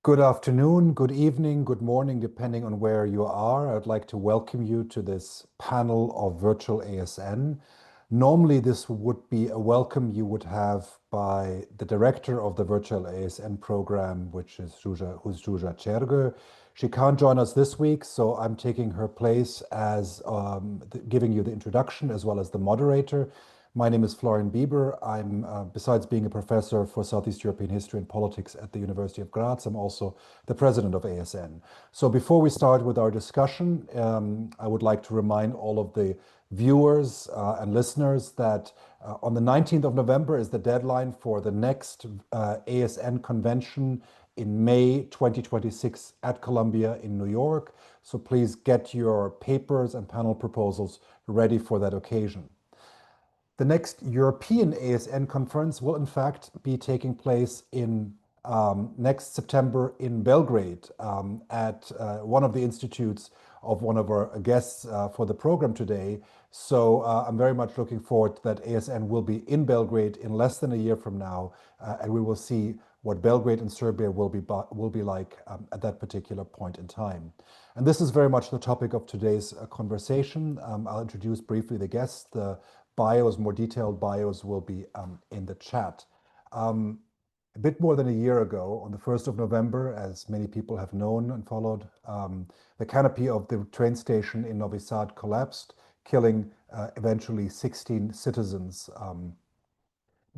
Good afternoon, good evening, good morning, depending on where you are. I'd like to welcome you to this panel of virtual ASN. Normally, this would be a welcome you would have by the director of the virtual ASN program, who's Zsuzsa Csergő. She can't join us this week, so I'm taking her place as giving you the introduction as well as the moderator. My name is Florian Bieber. I'm, besides being a professor for Southeast European history and politics at the University of Graz, I'm also the president of ASN. So before we start with our discussion, I would like to remind all of the viewers and listeners that on the 19th of November is the deadline for the next ASN convention in May 2026 at Columbia in New York. So please get your papers and panel proposals ready for that occasion. The next European ASN conference will in fact be taking place in next September in Belgrade at one of the institutes of one of our guests for the program today. So I'm very much looking forward that ASN will be in Belgrade in less than a year from now, and we will see what Belgrade and Serbia will be like at that particular point in time. And this is very much the topic of today's conversation. I'll introduce briefly the guests. The bios, more detailed bios, will be in the chat. A bit more than a year ago, on the 1st of November, as many people have known and followed, the canopy of the train station in Novi Sad collapsed, killing eventually 16 citizens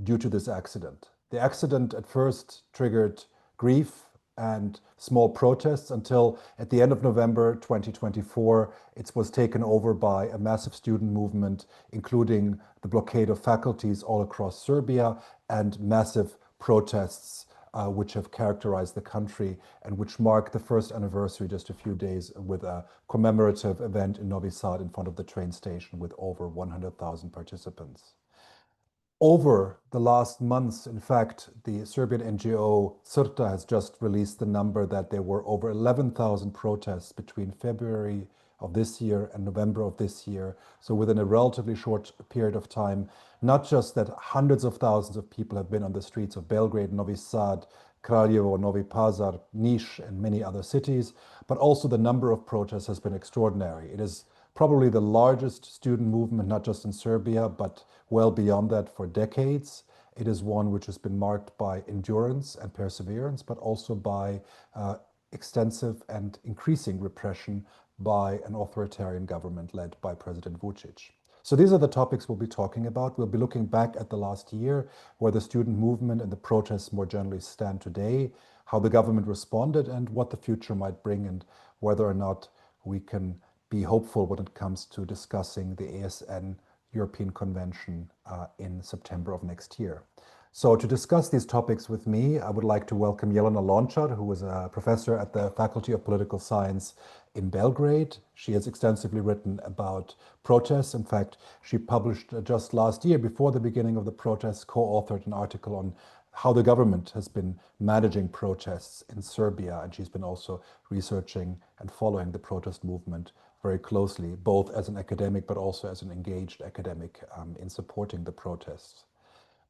due to this accident. The accident at first triggered grief and small protests until at the end of November 2024, it was taken over by a massive student movement, including the blockade of faculties all across Serbia and massive protests which have characterized the country and which mark the first anniversary just a few days with a commemorative event in Novi Sad in front of the train station with over 100,000 participants. Over the last months, in fact, the Serbian NGO CRTA has just released the number that there were over 11,000 protests between February of this year and November of this year. So within a relatively short period of time, not just that hundreds of thousands of people have been on the streets of Belgrade, Novi Sad, Kraljevo, Novi Pazar, Niš, and many other cities, but also the number of protests has been extraordinary. It is probably the largest student movement, not just in Serbia, but well beyond that for decades. It is one which has been marked by endurance and perseverance, but also by extensive and increasing repression by an authoritarian government led by President Vučić. So these are the topics we'll be talking about. We'll be looking back at the last year, where the student movement and the protests more generally stand today, how the government responded, and what the future might bring, and whether or not we can be hopeful when it comes to discussing the ASN European Convention in September of next year. So to discuss these topics with me, I would like to welcome Jelena Lončar, who is a professor at the Faculty of Political Science in Belgrade. She has extensively written about protests. In fact, she published just last year, before the beginning of the protests, co-authored an article on how the government has been managing protests in Serbia. And she's been also researching and following the protest movement very closely, both as an academic, but also as an engaged academic in supporting the protests.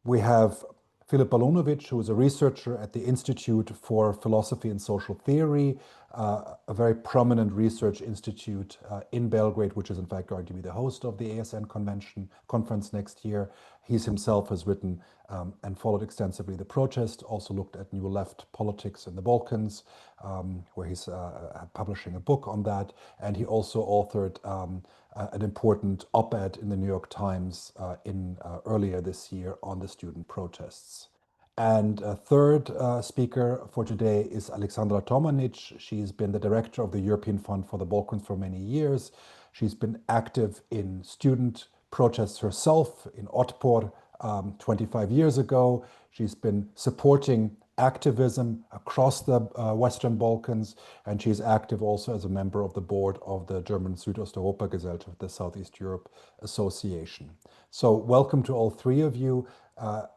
We have Filip Balunović, who is a researcher at the Institute for Philosophy and Social Theory, a very prominent research institute in Belgrade, which is in fact going to be the host of the ASN conference next year. He himself has written and followed extensively the protest, also looked at New Left politics in the Balkans, where he's publishing a book on that. And he also authored an important op-ed in the New York Times earlier this year on the student protests. And a third speaker for today is Aleksandra Tomanić. She's been the director of the European Fund for the Balkans for many years. She's been active in student protests herself in Otpor 25 years ago. She's been supporting activism across the Western Balkans, and she's active also as a member of the board of the German Südosteuropa Gesellschaft, the Southeast Europe Association. So welcome to all three of you.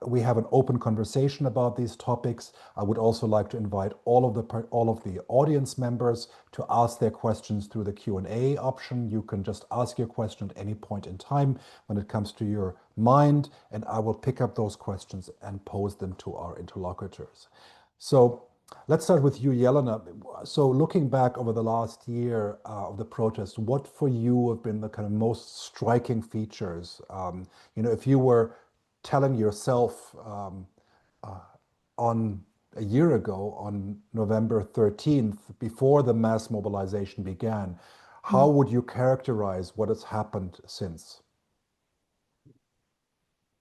We have an open conversation about these topics. I would also like to invite all of the audience members to ask their questions through the Q&A option. You can just ask your question at any point in time when it comes to your mind, and I will pick up those questions and pose them to our interlocutors. So Let's start with you, Jelena. So looking back over the last year of the protest, what for you have been the kind of most striking features? If you were telling yourself uh, on a year ago, on November 13th, before the mass mobilization began, how would you characterize what has happened since?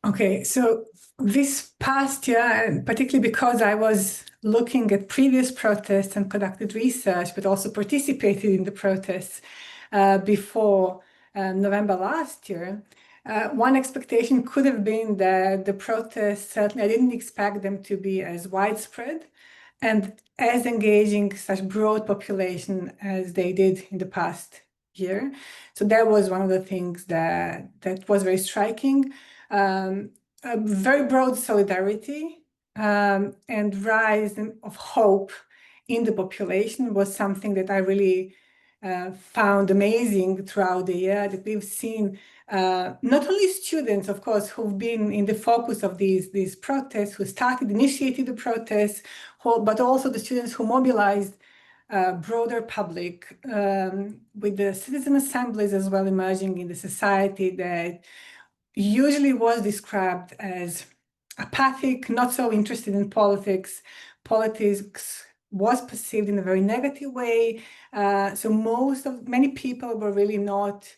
Okay, so this past year, and particularly because I was looking at previous protests and conducted research, but also participated in the protests before November last year, one expectation could have been that the protests, certainly I didn't expect them to be as widespread and as engaging such broad population as they did in the past year. So that was one of the things that was very striking. A very broad solidarity and rise of hope in the population was something that I really found amazing throughout the year, that we've seen not only students, of course, who've been in the focus of these protests, who initiated the protests, but also the students who mobilized broader public, with the citizen assemblies as well emerging in the society that usually was described as apathic, not so interested in politics. Politics was perceived in a very negative way. So many people were really not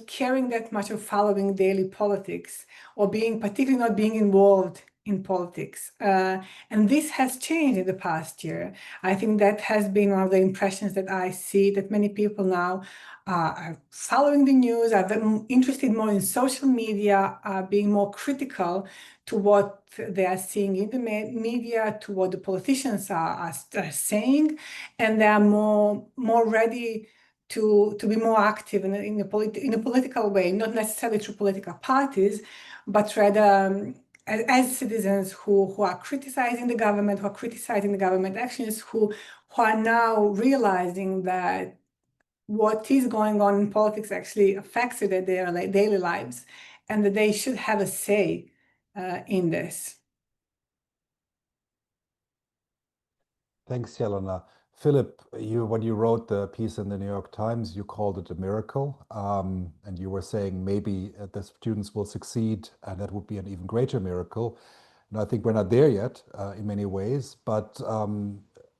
caring that much or following daily politics, or particularly not being involved in politics. And this has changed in the past year. I think that has been one of the impressions that I see, that many people now are following the news, are interested more in social media, are being more critical to what they are seeing in the media, to what the politicians are saying, and they are more ready to be more active in a political way, not necessarily through political parties, but rather as citizens who are criticizing the government, who are criticizing the government actions, who are now realizing that what is going on in politics actually affects their daily lives, and that they should have a say in this. Thanks, Jelena. Filip, when you wrote the piece in the New York Times, you called it a miracle, and you were saying maybe the students will succeed, and that would be an even greater miracle. And I think we're not there yet in many ways, but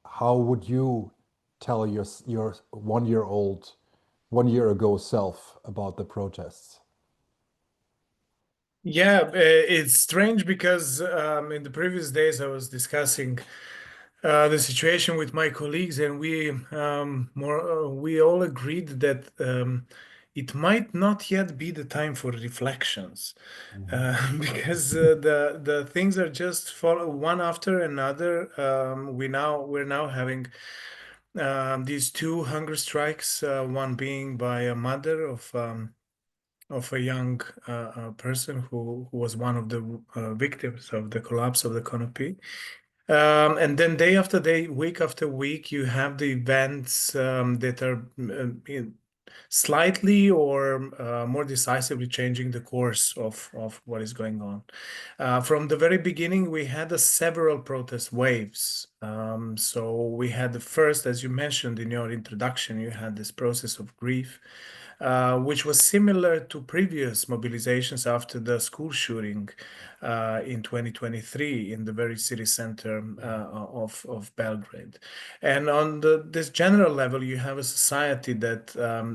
how would you tell your 1 year old, 1 year ago self about the protests? Yeah, it's strange because in the previous days I was discussing the situation with my colleagues, and we all agreed that it might not yet be the time for reflections, because the things are just follow one after another. We're now having these two hunger strikes, one being by a mother of a young person who was one of the victims of the collapse of the canopy. And then day after day, week after week, you have the events that are slightly or more decisively changing the course of what is going on. From the very beginning, we had several protest waves. So we had the first, as you mentioned in your introduction, you had this process of grief, which was similar to previous mobilizations after the school shooting in 2023 in the very city center of Belgrade. And on this general level, you have a society that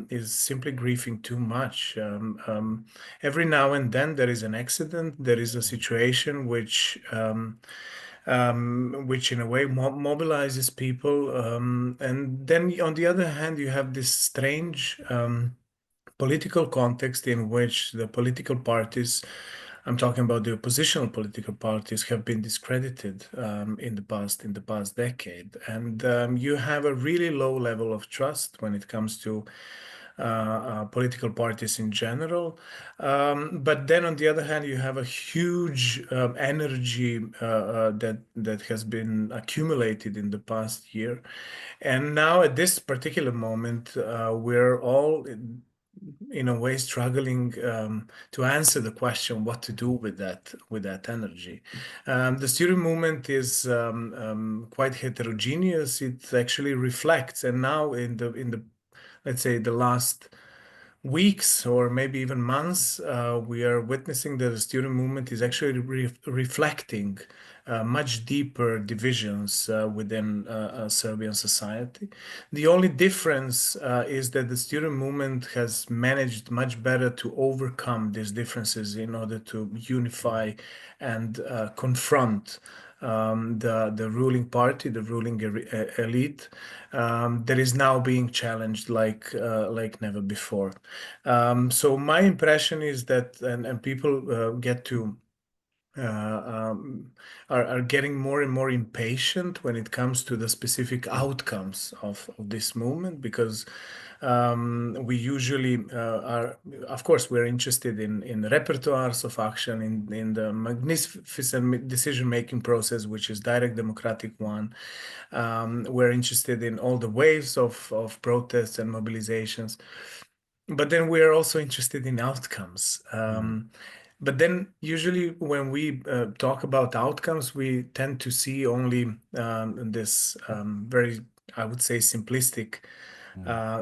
is simply grieving too much. Every now and then there is an accident, there is a situation which in a way mobilizes people. And then on the other hand, you have this strange political context in which the political parties, I'm talking about the oppositional political parties, have been discredited in the past decade, and you have a really low level of trust when it comes to political parties in general. But then on the other hand, you have a huge energy that has been accumulated in the past year. And now at this particular moment, we're all in a way struggling to answer the question what to do with that energy. The student movement is quite heterogeneous. It actually reflects, and now in the let's say the last weeks or maybe even months, we are witnessing that the student movement is actually reflecting much deeper divisions within Serbian society. The only difference is that the student movement has managed much better to overcome these differences in order to unify and confront the ruling party, the ruling elite, that is now being challenged like never before. So my impression is that, and people get to are getting more and more impatient when it comes to the specific outcomes of this movement, because we usually are, of course, we're interested in repertoires of action, in the magnificent decision-making process, which is direct democratic one. We're interested in all the waves of protests and mobilizations. But then we are also interested in outcomes. But then usually when we talk about outcomes, we tend to see only this very, I would say, simplistic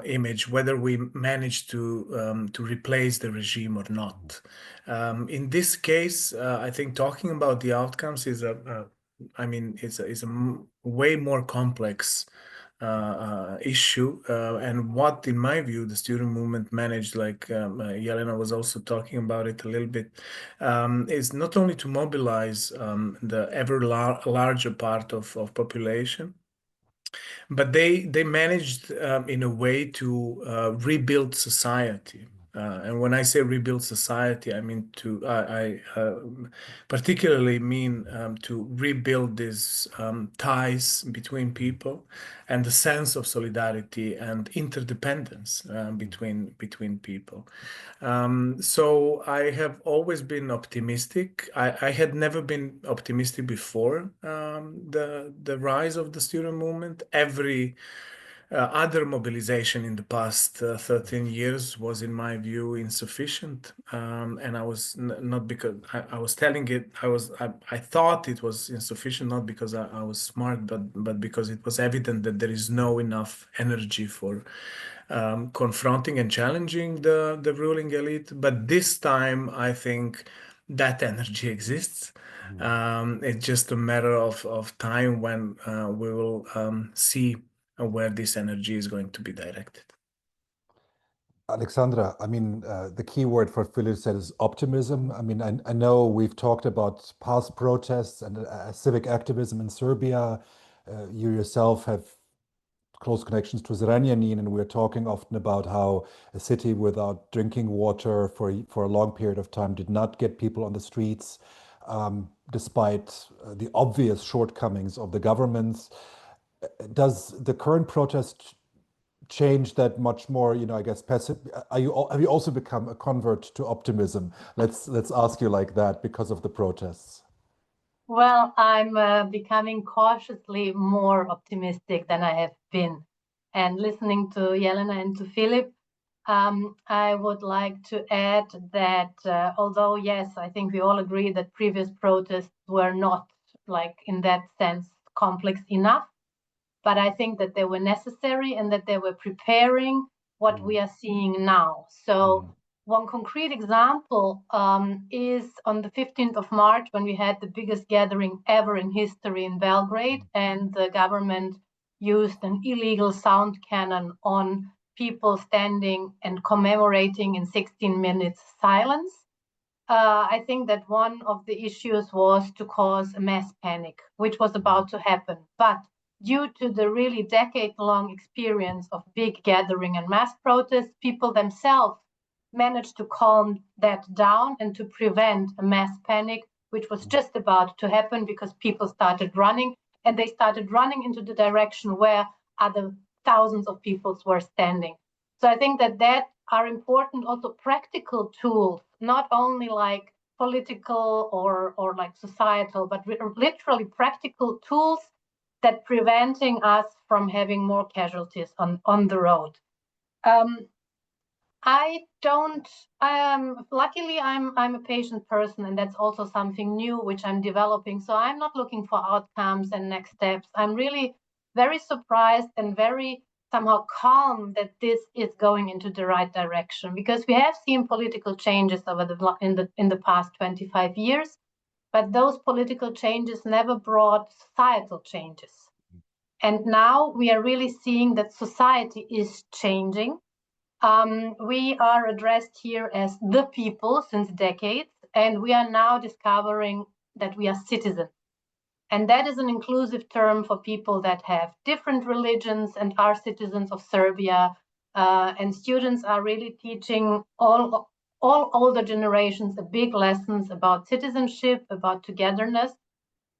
image, whether we manage to replace the regime or not. In this case, I think talking about the outcomes is I mean, it's a way more complex issue, and what, in my view, the student movement managed, like Jelena was also talking about it a little bit, is not only to mobilize the ever larger part of population, but they managed in a way to rebuild society. And when I say rebuild society, I mean I particularly mean to rebuild these ties between people and the sense of solidarity and interdependence between people. So I have always been optimistic. I had never been optimistic before the rise of the student movement. Every other mobilization in the past 13 years was, in my view, insufficient. And I was not because I was telling it, I thought it was insufficient, not because I was smart, but because it was evident that there is no enough energy for confronting and challenging the ruling elite. But this time, I think that energy exists. It's just a matter of time when we will see where this energy is going to be directed. Aleksandra, I mean, the key word for Filip said is optimism. I mean, I know we've talked about past protests and civic activism in Serbia. You yourself have close connections to Zrenjanin, and we're talking often about how a city without drinking water for a long period of time did not get people on the streets, despite the obvious shortcomings of the governments. Does the current protest change that much more? You know, I guess have you also become a convert to optimism? Let's ask you like that because of the protests. Well, I'm becoming cautiously more optimistic than I have been. And listening to Jelena and to Filip, I would like to add that although, yes, I think we all agree that previous protests were not, like, in that sense, complex enough, but I think that they were necessary and that they were preparing what we are seeing now. So one concrete example is on the 15th of March, when we had the biggest gathering ever in history in Belgrade, and the government used an illegal sound cannon on people standing and commemorating in 16 minutes silence. I think that one of the issues was to cause a mass panic, which was about to happen. But due to the really decade-long experience of big gathering and mass protests, people themselves managed to calm that down and to prevent a mass panic, which was just about to happen because people started running, and they started running into the direction where other thousands of people were standing. So I think that are important also practical tools, not only like political or like societal, but literally practical tools that preventing us from having more casualties on the road. I don't. Luckily, I'm a patient person, and that's also something new which I'm developing. So I'm not looking for outcomes and next steps. I'm really very surprised and very somehow calm that this is going into the right direction, because we have seen political changes over in the past 25 years, but those political changes never brought societal changes. And now we are really seeing that society is changing. We are addressed here as the people since decades, and we are now discovering that we are citizens. And that is an inclusive term for people that have different religions and are citizens of Serbia. And students are really teaching all older generations a big lessons about citizenship, about togetherness.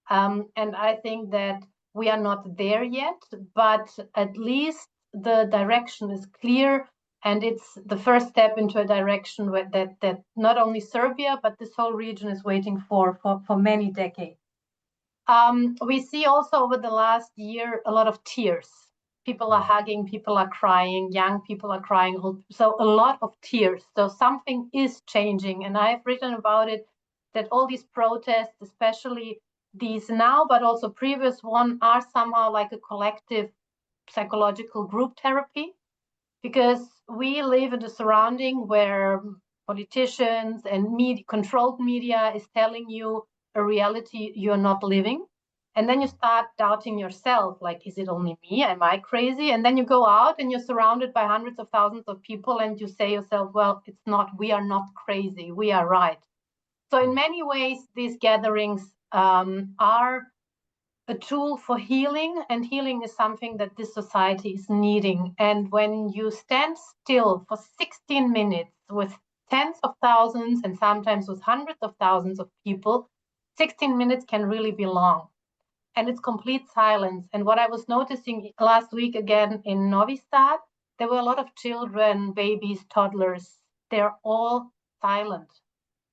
And I think that we are not there yet, but at least the direction is clear. And it's the first step into a direction where that not only Serbia, but this whole region is waiting for many decades. We see also over the last year a lot of tears. People are hugging, people are crying, young people are crying. So a lot of tears. So something is changing. And I've written about it, that all these protests, especially these now, but also previous one, are somehow like a collective psychological group therapy, because we live in a surrounding where politicians and controlled media is telling you a reality you're not living. And then you start doubting yourself, like, is it only me? Am I crazy? And then you go out and you're surrounded by hundreds of thousands of people and you say yourself, well, it's not, we are not crazy, we are right. So in many ways, these gatherings are a tool for healing, and healing is something that this society is needing. And when you stand still for 16 minutes with tens of thousands and sometimes with hundreds of thousands of people, 16 minutes can really be long. And it's complete silence. And what I was noticing last week again in Novi Sad, there were a lot of children, babies, toddlers. They're all silent.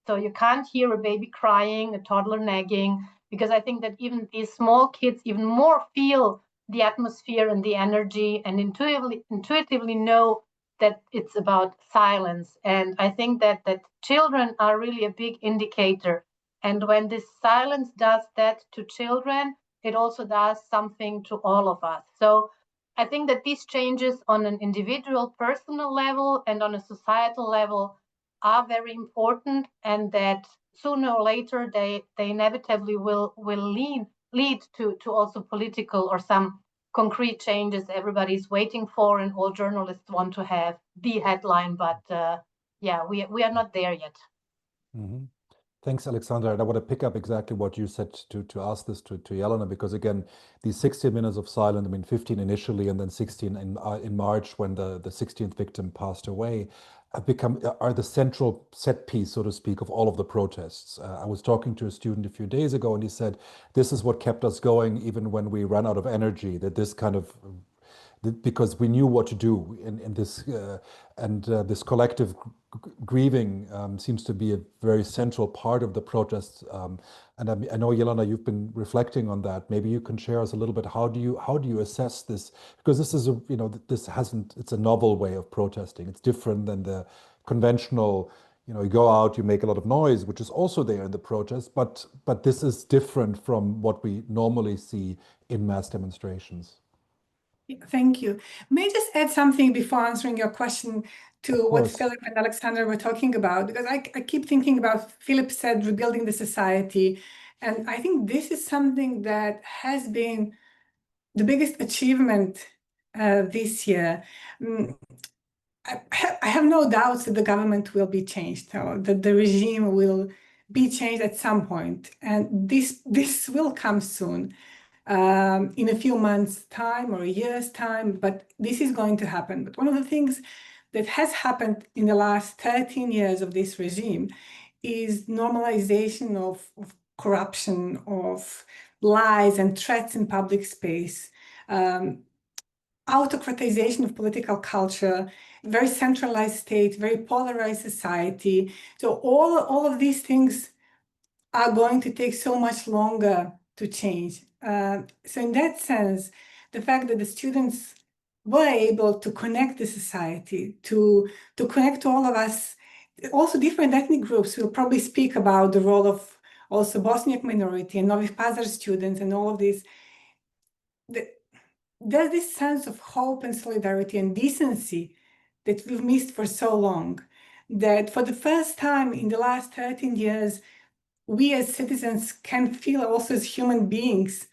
So you can't hear a baby crying, a toddler nagging, because I think that even these small kids even more feel the atmosphere and the energy, and intuitively know that it's about silence. And I think that children are really a big indicator. And when this silence does that to children, it also does something to all of us. So I think that these changes on an individual, personal level and on a societal level are very important, and that sooner or later they inevitably will lead to also political or some concrete changes everybody's waiting for, and all journalists want to have the headline, but yeah, we are not there yet. Mm-hmm. Thanks, Aleksandra. And I want to pick up exactly what you said to ask this to Jelena, because again, these 16 minutes of silence, I mean, 15 initially and then 16 in March when the 16th victim passed away, are the central set piece, so to speak, of all of the protests. I was talking to a student a few days ago, and he said, this is what kept us going even when we ran out of energy, that this kind of, because we knew what to do in this, this collective grieving seems to be a very central part of the protests. And I know, Jelena, you've been reflecting on that. Maybe you can share us a little bit. How do you assess this? Because this is it's a novel way of protesting. It's different than the conventional, you go out, you make a lot of noise, which is also there in the protest, but this is different from what we normally see in mass demonstrations. Thank you. May I just add something before answering your question to what Filip and Aleksandra were talking about? Because I keep thinking about, Filip said, rebuilding the society. And I think this is something that has been the biggest achievement this year. I have no doubts that the government will be changed, or that the regime will be changed at some point. And this will come soon. In a few months' time or a year's time, but this is going to happen. But one of the things that has happened in the last 13 years of this regime is normalization of corruption, of lies and threats in public space, autocratization of political culture, very centralized state, very polarized society. So all of these things are going to take so much longer to change. So in that sense, the fact that the students were able to connect the society, to connect to all of us, also different ethnic groups. We'll probably speak about the role of also Bosniak minority and Novi Pazar students and all of this. There's this sense of hope and solidarity and decency that we've missed for so long, that for the first time in the last 13 years, we as citizens can feel also as human beings.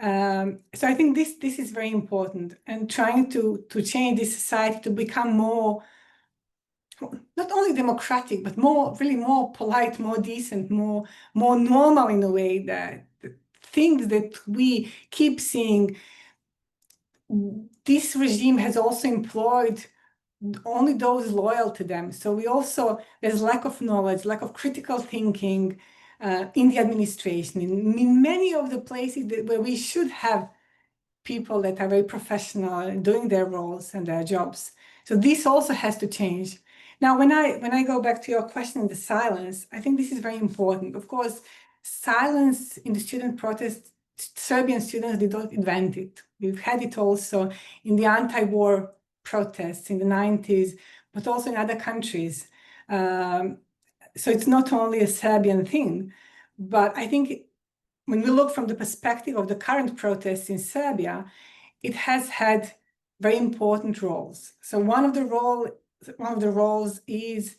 So I think this is very important, and trying to change this society to become more, not only democratic, but really more polite, more decent, more normal in a way, that the things that we keep seeing, this regime has also employed only those loyal to them. So there's lack of knowledge, lack of critical thinking in the administration, in many of the places where we should have people that are very professional doing their roles and their jobs. So this also has to change. Now, when I go back to your question, the silence, I think this is very important. Of course, silence in the student protest, Serbian students did not invent it. We've had it also in the anti-war protests in the 90s, but also in other countries. So it's not only a Serbian thing, but I think when we look from the perspective of the current protests in Serbia, it has had very important roles. So one of the roles is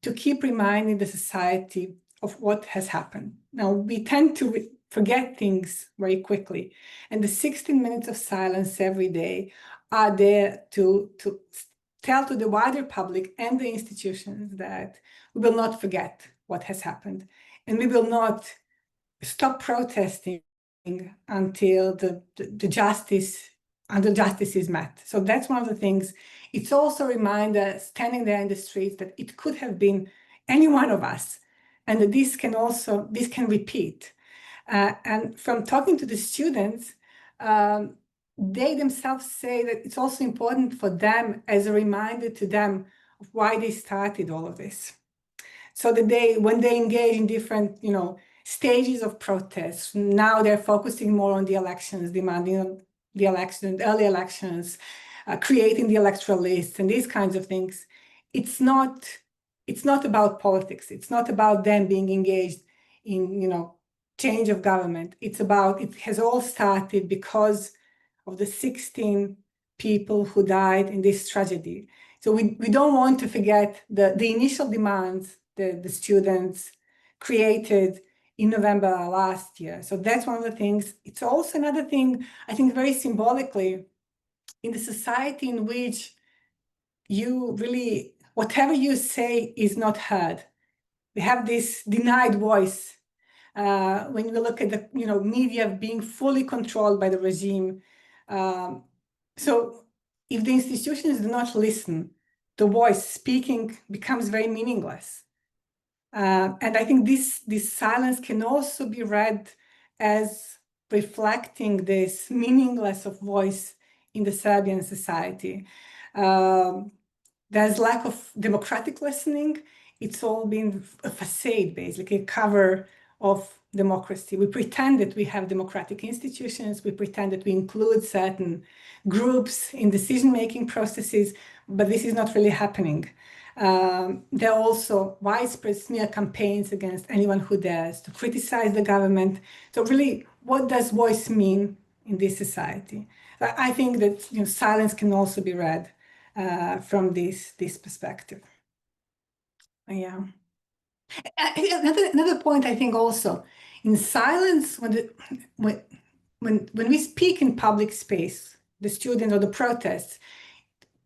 to keep reminding the society of what has happened. Now, we tend to forget things very quickly, and the 16 minutes of silence every day are there to tell to the wider public and the institutions that we will not forget what has happened, and we will not stop protesting until the justice is met. So that's one of the things. It's also a reminder, standing there in the streets, that it could have been any one of us, and that this can repeat. And from talking to the students, they themselves say that it's also important for them as a reminder to them of why they started all of this. So that when they engage in different, stages of protests, now they're focusing more on the elections, demanding the elections, early elections, creating the electoral lists and these kinds of things. It's not about politics. It's not about them being engaged in, change of government. It has all started because of the 16 people who died in this tragedy. So we don't want to forget the initial demands that the students created in November last year. So that's one of the things. It's also another thing, I think, very symbolically, in the society in which whatever you say is not heard. We have this denied voice. When we look at the media being fully controlled by the regime. So if the institutions do not listen, the voice speaking becomes very meaningless. And I think this silence can also be read as reflecting this meaningless of voice in the Serbian society. There's lack of democratic listening. It's all been a facade, basically, a cover of democracy. We pretend that we have democratic institutions. We pretend that we include certain groups in decision-making processes, but this is not really happening. There are also widespread smear campaigns against anyone who dares to criticize the government. So really, what does voice mean in this society? I think that silence can also be read from this perspective. Yeah. Another point, I think, also in silence, when we speak in public space, the students or the protests,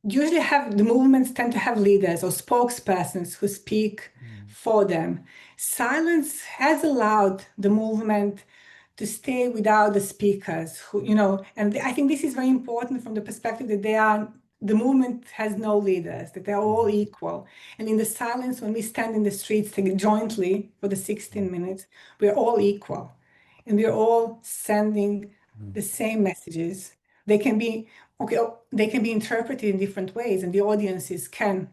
usually the movements tend to have leaders or spokespersons who speak for them. Silence has allowed the movement to stay without the speakers, and I think this is very important from the perspective that the movement has no leaders, that they're all equal. And in the silence, when we stand in the streets jointly for the 16 minutes, we're all equal. And we're all sending the same messages. They can be interpreted in different ways, and the audiences can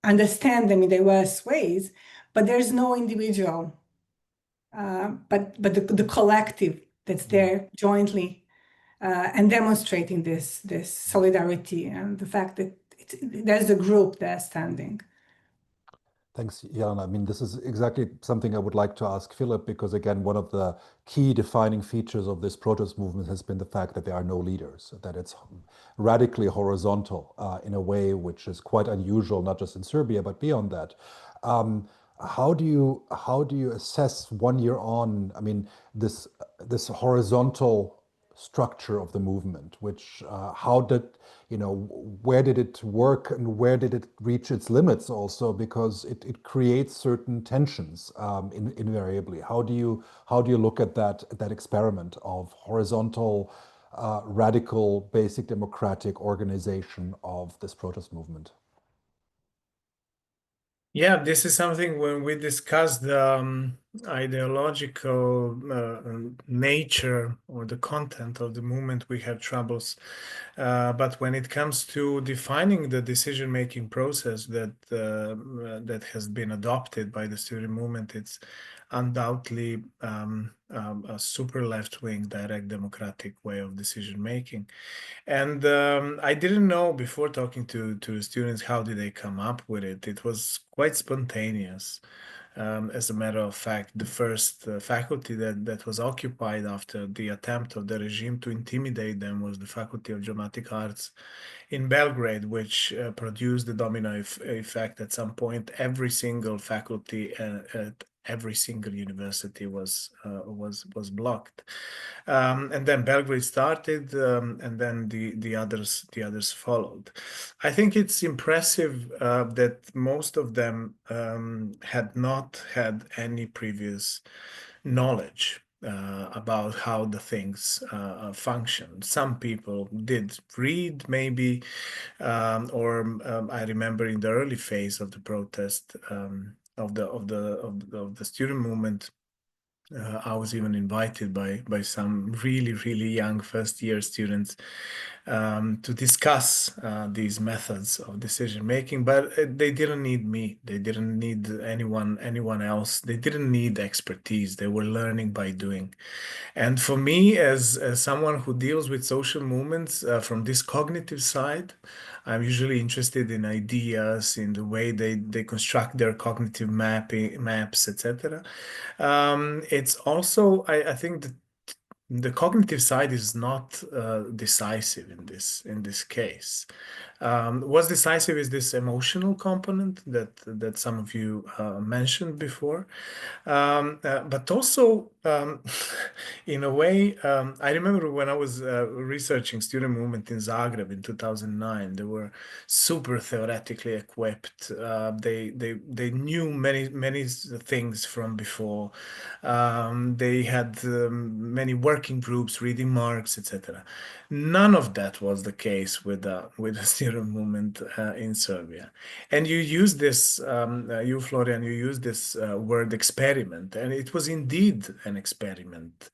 understand them in diverse ways, but there's no individual, but the collective that's there jointly and demonstrating this solidarity and the fact that there's a group there standing. Thanks, Jelena. I mean, this is exactly something I would like to ask Filip, because again, one of the key defining features of this protest movement has been the fact that there are no leaders, that it's radically horizontal in a way which is quite unusual, not just in Serbia, but beyond that. How do you assess 1 year on, I mean, this horizontal structure of the movement, which how did, where did it work and where did it reach its limits also, because it creates certain tensions invariably. How do you look at that experiment of horizontal radical basic democratic organization of this protest movement? Yeah, this is something when we discuss the ideological nature or the content of the movement, we have troubles. But when it comes to defining the decision-making process that has been adopted by the student movement, it's undoubtedly a super left-wing direct democratic way of decision-making. And I didn't know before talking to students how did they come up with it. It was quite spontaneous. As a matter of fact, the first faculty that was occupied after the attempt of the regime to intimidate them was the Faculty of Dramatic Arts in Belgrade, which produced the domino effect. At some point, every single faculty at every single university was blocked. And then Belgrade started, and then the others followed. I think it's impressive that most of them had not had any previous knowledge about how the things function. Some people did read, maybe, or I remember in the early phase of the protest of the student movement. I was even invited by some really young first-year students to discuss these methods of decision making, but they didn't need me. They didn't need anyone else. They didn't need expertise. They were learning by doing. And for me, as someone who deals with social movements from this cognitive side, I'm usually interested in ideas, in the way they construct their cognitive maps, etc. It's also, I think that the cognitive side is not decisive in this case. What's decisive is this emotional component that some of you mentioned before, but also in a way, I remember when I was researching student movement in Zagreb in 2009, they were super theoretically equipped. They knew many things from before. They had many working groups reading Marx, etc. None of that was the case with the student movement in Serbia. And you use this, you Florian, you use this word experiment, and it was indeed an experiment.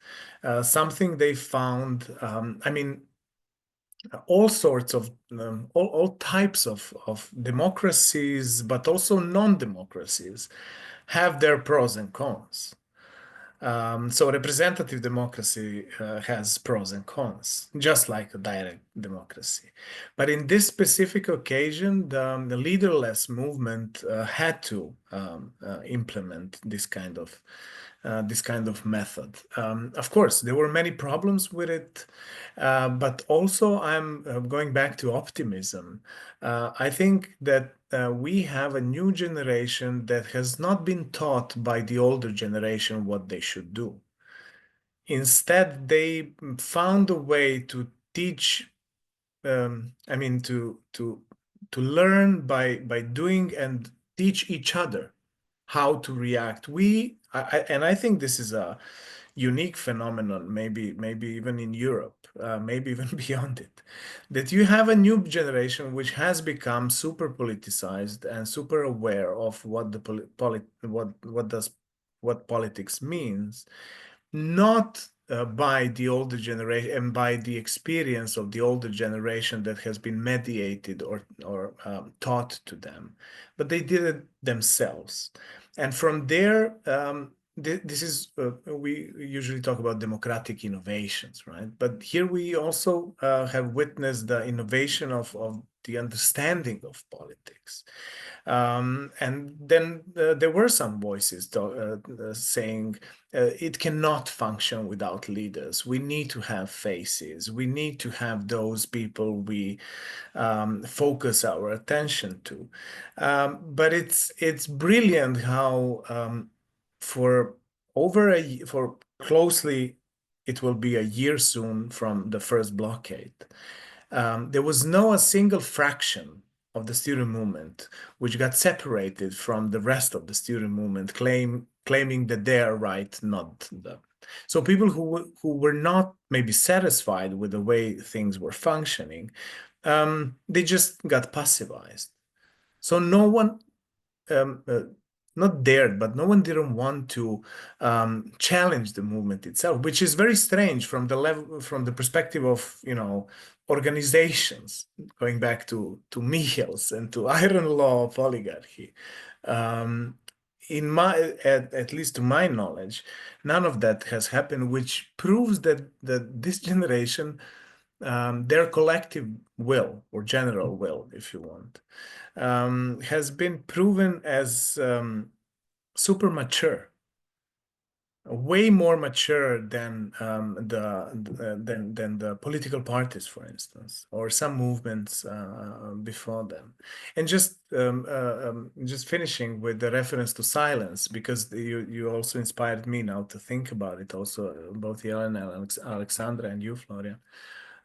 Something they found, I mean, all sorts of, all types of democracies, but also non-democracies have their pros and cons. So representative democracy has pros and cons, just like a direct democracy. But in this specific occasion, the leaderless movement had to implement this kind of method. Of course, there were many problems with it, but also I'm going back to optimism. I think that we have a new generation that has not been taught by the older generation what they should do. Instead, they found a way to teach, I mean, to learn by doing and teach each other how to react. And I think this is a unique phenomenon, maybe even in Europe, maybe even beyond it, that you have a new generation which has become super politicized and super aware of what what politics means, not by the older generation and by the experience of the older generation that has been mediated or taught to them, but they did it themselves. And from there, this is, we usually talk about democratic innovations, right? But here we also have witnessed the innovation of the understanding of politics. And then there were some voices saying it cannot function without leaders. We need to have faces. We need to have those people we focus our attention to. But it's brilliant how for closely, it will be a year soon from the first blockade. There was a single fraction of the student movement which got separated from the rest of the student movement, claiming that they are right, not them. So people who were not maybe satisfied with the way things were functioning, they just got passivized. So no one not dared, but no one didn't want to challenge the movement itself, which is very strange from the perspective of, organizations, going back to Michels and to iron law of oligarchy. At least to my knowledge, none of that has happened, which proves that this generation, their collective will, or general will, if you want, has been proven as super mature, way more mature than the political parties, for instance, or some movements before them. And just finishing with the reference to silence, because you also inspired me now to think about it, also both Jelena, Aleksandra, and you, Florian.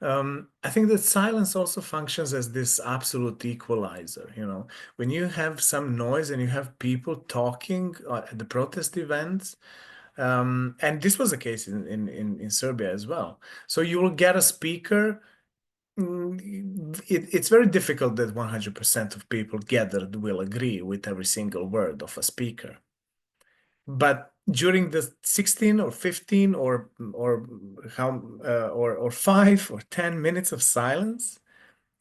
I think that silence also functions as this absolute equalizer. When you have some noise and you have people talking at the protest events, and this was the case in Serbia as well. So you will get a speaker. It's very difficult that 100% of people gathered will agree with every single word of a speaker. But during the 16 or 15 or 5 or 10 minutes of silence,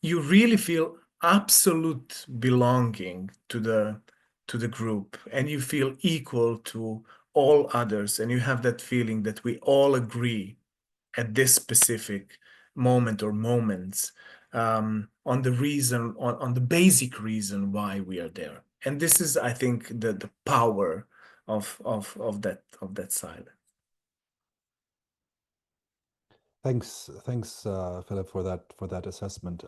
you really feel absolute belonging to the group, and you feel equal to all others, and you have that feeling that we all agree at this specific moment or moments on the basic reason why we are there. And this is, I think, the power of that silence. Thanks, Filip, for that assessment.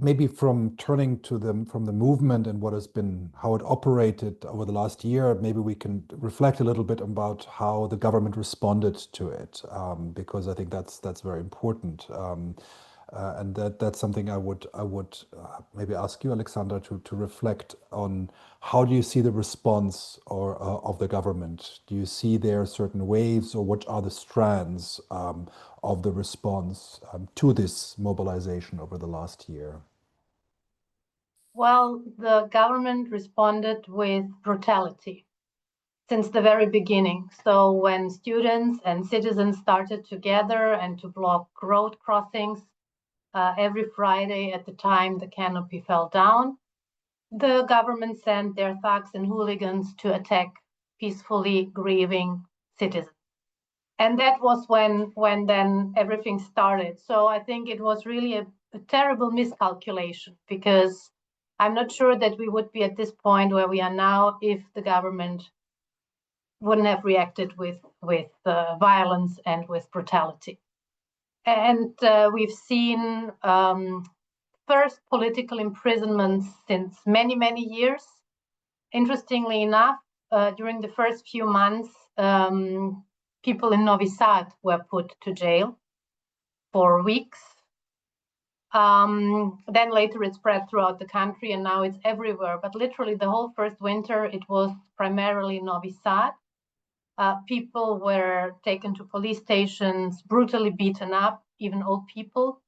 Maybe from turning to from the movement and how it operated over the last year, maybe we can reflect a little bit about how the government responded to it, because I think that's very important. And that's something I would maybe ask you, Aleksandra, to reflect on. How do you see the response of the government? Do you see there certain waves, or what are the strands of the response to this mobilization over the last year? Well, the government responded with brutality since the very beginning. So when students and citizens started to gather and to block road crossings, every Friday at the time the canopy fell down, the government sent their thugs and hooligans to attack peacefully grieving citizens. And that was when then everything started. So I think it was really a terrible miscalculation, because I'm not sure that we would be at this point where we are now if the government wouldn't have reacted with violence and with brutality. And we've seen first political imprisonments since many, many years. Interestingly enough, during the first few months, people in Novi Sad were put to jail for weeks. Then later it spread throughout the country, and now it's everywhere. But literally the whole first winter, it was primarily Novi Sad. People were taken to police stations, brutally beaten up, even old people,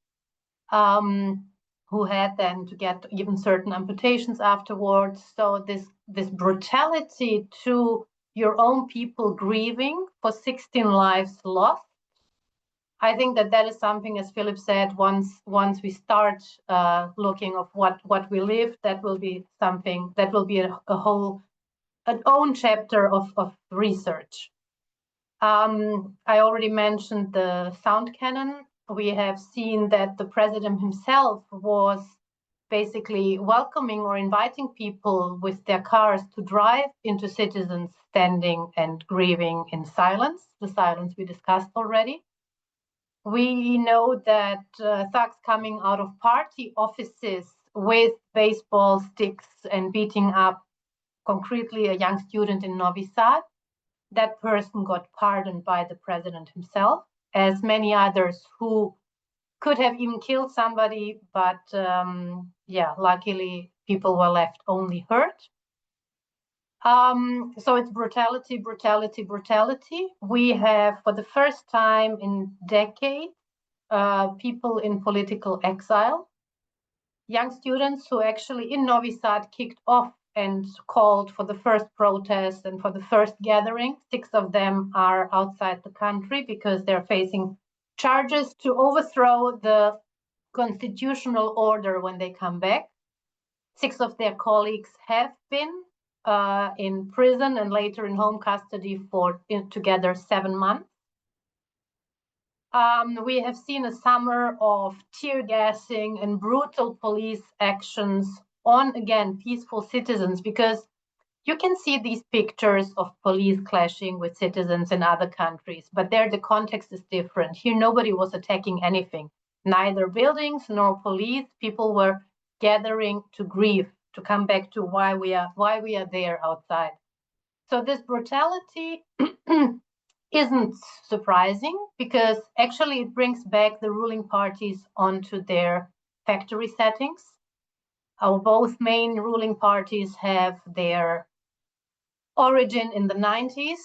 who had then to get even certain amputations afterwards. So this brutality to your own people grieving for 16 lives lost, I think that is something, as Filip said, once we start looking of what we live, that will be something, that will be a whole an own chapter of research. I already mentioned the sound cannon. We have seen that the president himself was basically welcoming or inviting people with their cars to drive into citizens standing and grieving in silence, the silence we discussed already. We know that thugs coming out of party offices with baseball sticks and beating up concretely a young student in Novi Sad. That person got pardoned by the president himself, as many others who could have even killed somebody, but yeah, luckily people were left only hurt. So it's brutality, brutality, brutality. We have, for the first time in decades, people in political exile, young students who actually in Novi Sad kicked off and called for the first protest and for the first gathering. 6 of them are outside the country because they're facing charges to overthrow the constitutional order when they come back. 6 of their colleagues have been in prison and later in home custody for together 7 months. We have seen a summer of tear gassing and brutal police actions on, again, peaceful citizens, because you can see these pictures of police clashing with citizens in other countries, but there the context is different. Here, nobody was attacking anything, neither buildings nor police. People were gathering to grieve, to come back to why we are there outside. So this brutality isn't surprising, because actually it brings back the ruling parties onto their factory settings. Both main ruling parties have their origin in the 90s,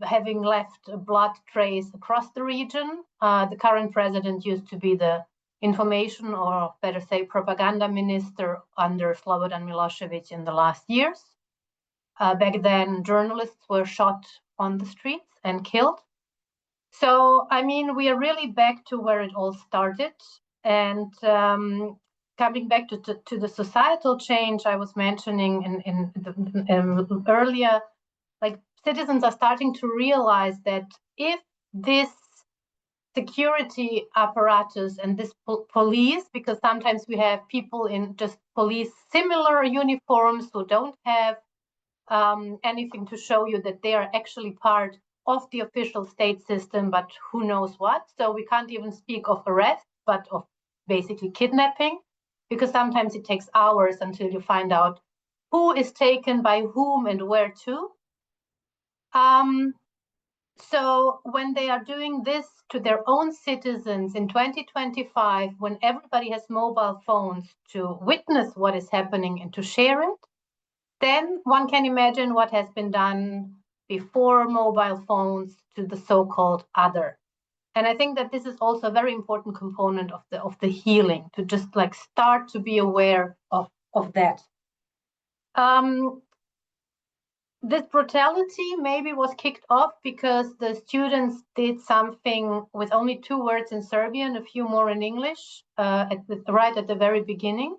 having left a blood trace across the region. The current president used to be the information, or better say propaganda minister under Slobodan Milošević in the last years. Back then, journalists were shot on the streets and killed. So, I mean, we are really back to where it all started. And coming back to the societal change I was mentioning earlier, like citizens are starting to realize that if this security apparatus and this police, because sometimes we have people in just police similar uniforms who don't have anything to show you that they are actually part of the official state system, but who knows what. So we can't even speak of arrest, but of basically kidnapping, because sometimes it takes hours until you find out who is taken by whom and where to. So when they are doing this to their own citizens in 2025, when everybody has mobile phones to witness what is happening and to share it, then one can imagine what has been done before mobile phones to the so-called other. And I think that this is also a very important component of the healing, to just like start to be aware of that. This brutality maybe was kicked off because the students did something with only 2 words in Serbian, a few more in English, right at the very beginning.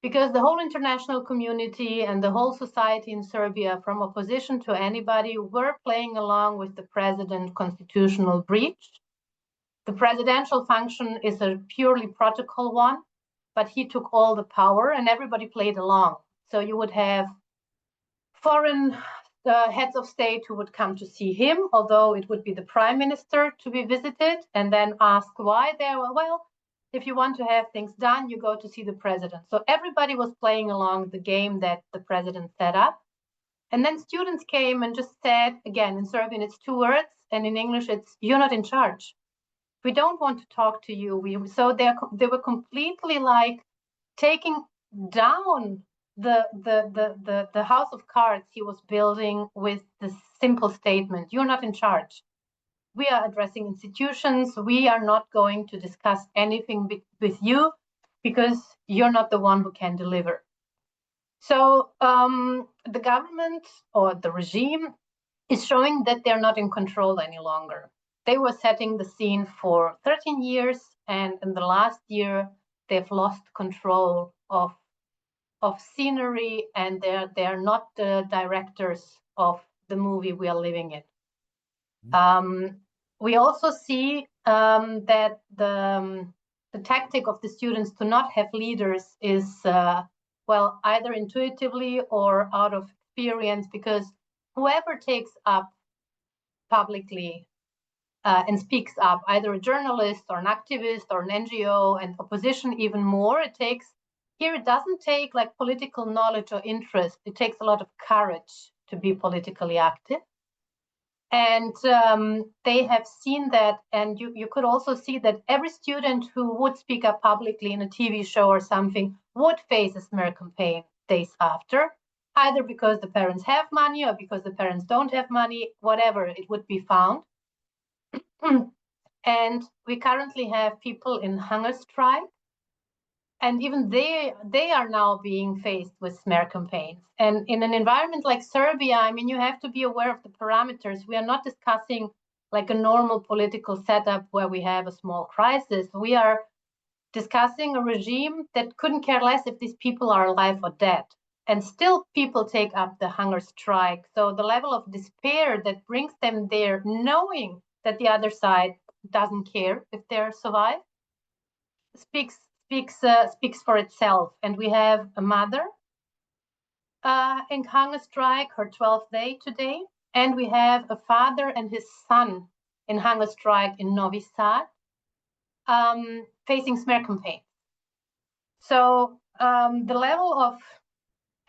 Because the whole international community and the whole society in Serbia, from opposition to anybody, were playing along with the president's constitutional breach. The presidential function is a purely protocol one, but he took all the power and everybody played along. So you would have foreign heads of state who would come to see him, although it would be the prime minister to be visited, and then ask why they were, well, if you want to have things done, you go to see the president. So everybody was playing along the game that the president set up. And then students came and just said, again, in Serbian, it's 2 words, and in English, it's, you're not in charge. We don't want to talk to you. So they were completely like taking down the house of cards he was building with this simple statement, you're not in charge. We are addressing institutions. We are not going to discuss anything with you because you're not the one who can deliver. So the government or the regime is showing that they're not in control any longer. They were setting the scene for 13 years, and in the last year, they've lost control of of scenery, and they're not the directors of the movie we are living in. We also see that the tactic of the students to not have leaders is, well, either intuitively or out of experience, because whoever takes up publicly and speaks up, either a journalist or an activist or an NGO, and opposition even more, it doesn't take like political knowledge or interest. It takes a lot of courage to be politically active. And they have seen that, and you could also see that every student who would speak up publicly in a TV show or something would face a smear campaign days after, either because the parents have money or because the parents don't have money, whatever, it would be found. And we currently have people in hunger strike, and even they are now being faced with smear campaigns. And in an environment like Serbia, I mean, you have to be aware of the parameters. We are not discussing like a normal political setup where we have a small crisis. We are discussing a regime that couldn't care less if these people are alive or dead. And still people take up the hunger strike. So the level of despair that brings them there, knowing that the other side doesn't care if they're survived, speaks for itself. And we have a mother in hunger strike, her 12th day today, and we have a father and his son in hunger strike in Novi Sad, facing smear campaigns. So the level of,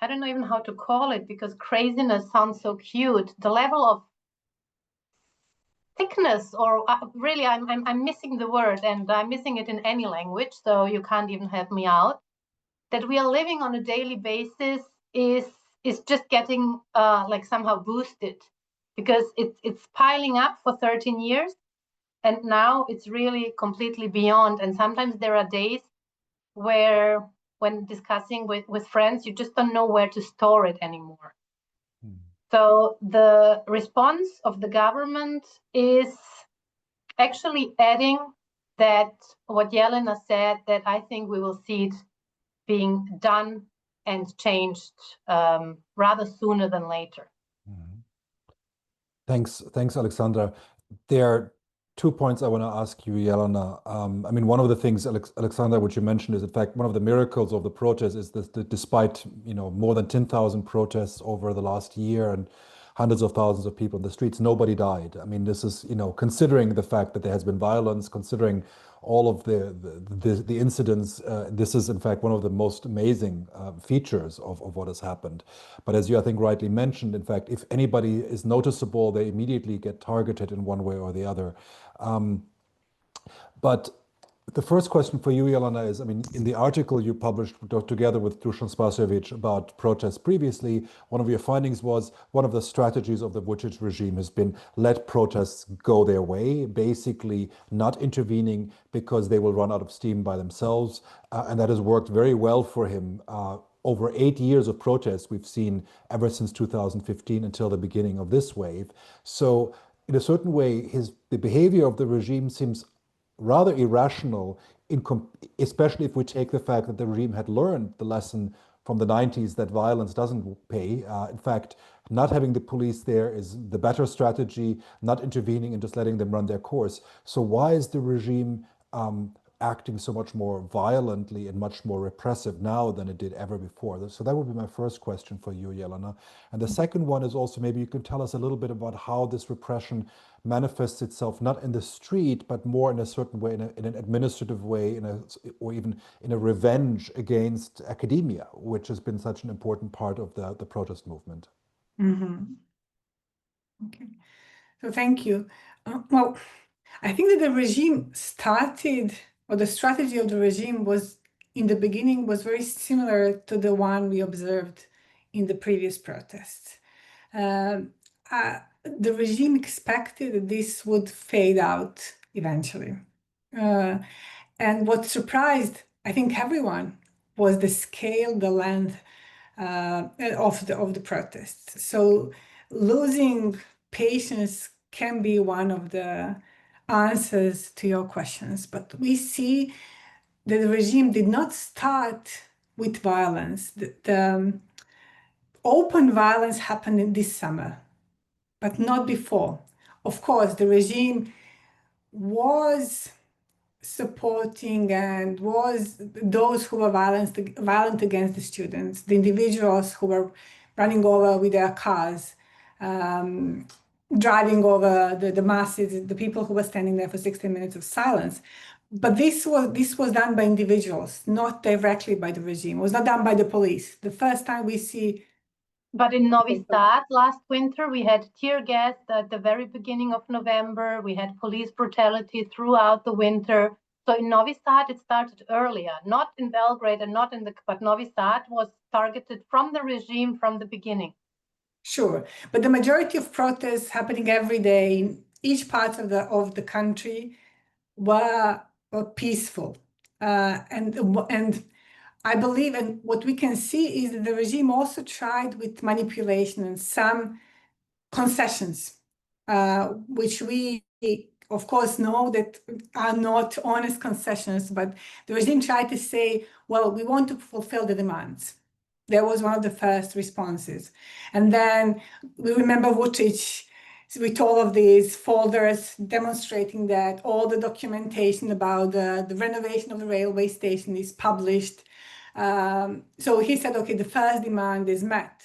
I don't know even how to call it, because craziness sounds so cute, the level of thickness, or really I'm missing the word, and I'm missing it in any language, so you can't even help me out, that we are living on a daily basis is just getting like somehow boosted, because it's piling up for 13 years, and now it's really completely beyond. And sometimes there are days where, when discussing with friends, you just don't know where to store it anymore. So the response of the government is actually adding that, what Jelena said, that I think we will see it being done and changed rather sooner than later. Thanks, Aleksandra. There are 2 points I want to ask you, Jelena. I mean, one of the things, Aleksandra, which you mentioned, is in fact one of the miracles of the protest is that despite more than 10,000 protests over the last year and hundreds of thousands of people in the streets, nobody died. I mean, this is considering the fact that there has been violence, considering all of the incidents, this is in fact one of the most amazing features of what has happened. But as you, I think, rightly mentioned, in fact, if anybody is noticeable, they immediately get targeted in one way or the other. But the first question for you, Jelena, is, I mean, in the article you published together with Dusan Spasojevic about protests previously, one of your findings was one of the strategies of the Vučić regime has been let protests go their way, basically not intervening because they will run out of steam by themselves. And that has worked very well for him. Over 8 years of protests we've seen ever since 2015 until the beginning of this wave. So in a certain way, the behavior of the regime seems rather irrational, especially if we take the fact that the regime had learned the lesson from the 90s that violence doesn't pay. In fact, not having the police there is the better strategy, not intervening and just letting them run their course. So why is the regime acting so much more violently and much more repressive now than it did ever before? So that would be my first question for you, Jelena. And the second one is also, maybe you can tell us a little bit about how this repression manifests itself, not in the street, but more in a certain way, in an administrative way, or even in a revenge against academia, which has been such an important part of the protest movement. Okay, so thank you. Well, I think that the regime started, or the strategy of the regime was, in the beginning, was very similar to the one we observed in the previous protests. The regime expected that this would fade out eventually. And what surprised, I think, everyone was the scale, the length of the protests. So losing patience can be one of the answers to your questions, but we see that the regime did not start with violence. The open violence happened in this summer, but not before. Of course, the regime was supporting and was those who were violent against the students, the individuals who were running over with their cars, driving over the masses, the people who were standing there for 16 minutes of silence. But this was done by individuals, not directly by the regime. It was not done by the police. The first time we see. But in Novi Sad last winter, we had tear gas at the very beginning of November. We had police brutality throughout the winter. So in Novi Sad, it started earlier, not in Belgrade and not in but Novi Sad was targeted from the regime from the beginning. Sure, but the majority of protests happening every day in each part of the country were peaceful, and I believe, and what we can see is that the regime also tried with manipulation and some concessions, which we, of course, know that are not honest concessions, but the regime tried to say, well, we want to fulfill the demands. That was one of the first responses. And then we remember Vučić with all of these folders demonstrating that all the documentation about the renovation of the railway station is published. So he said, okay, the first demand is met.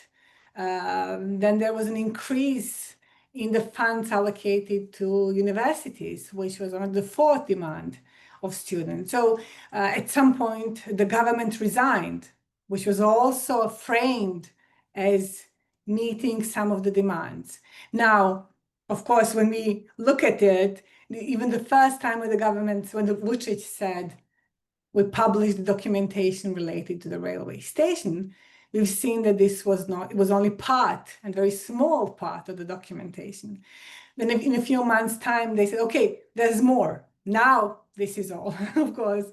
Then there was an increase in the funds allocated to universities, which was on the fourth demand of students. So at some point, the government resigned, which was also framed as meeting some of the demands. Now, of course, when we look at it, even the first time when the government, when the Vučić said, we published the documentation related to the railway station, we've seen that this was not, it was only part, and very small part of the documentation. Then in a few months' time, they said, okay, there's more. Now this is all. Of course,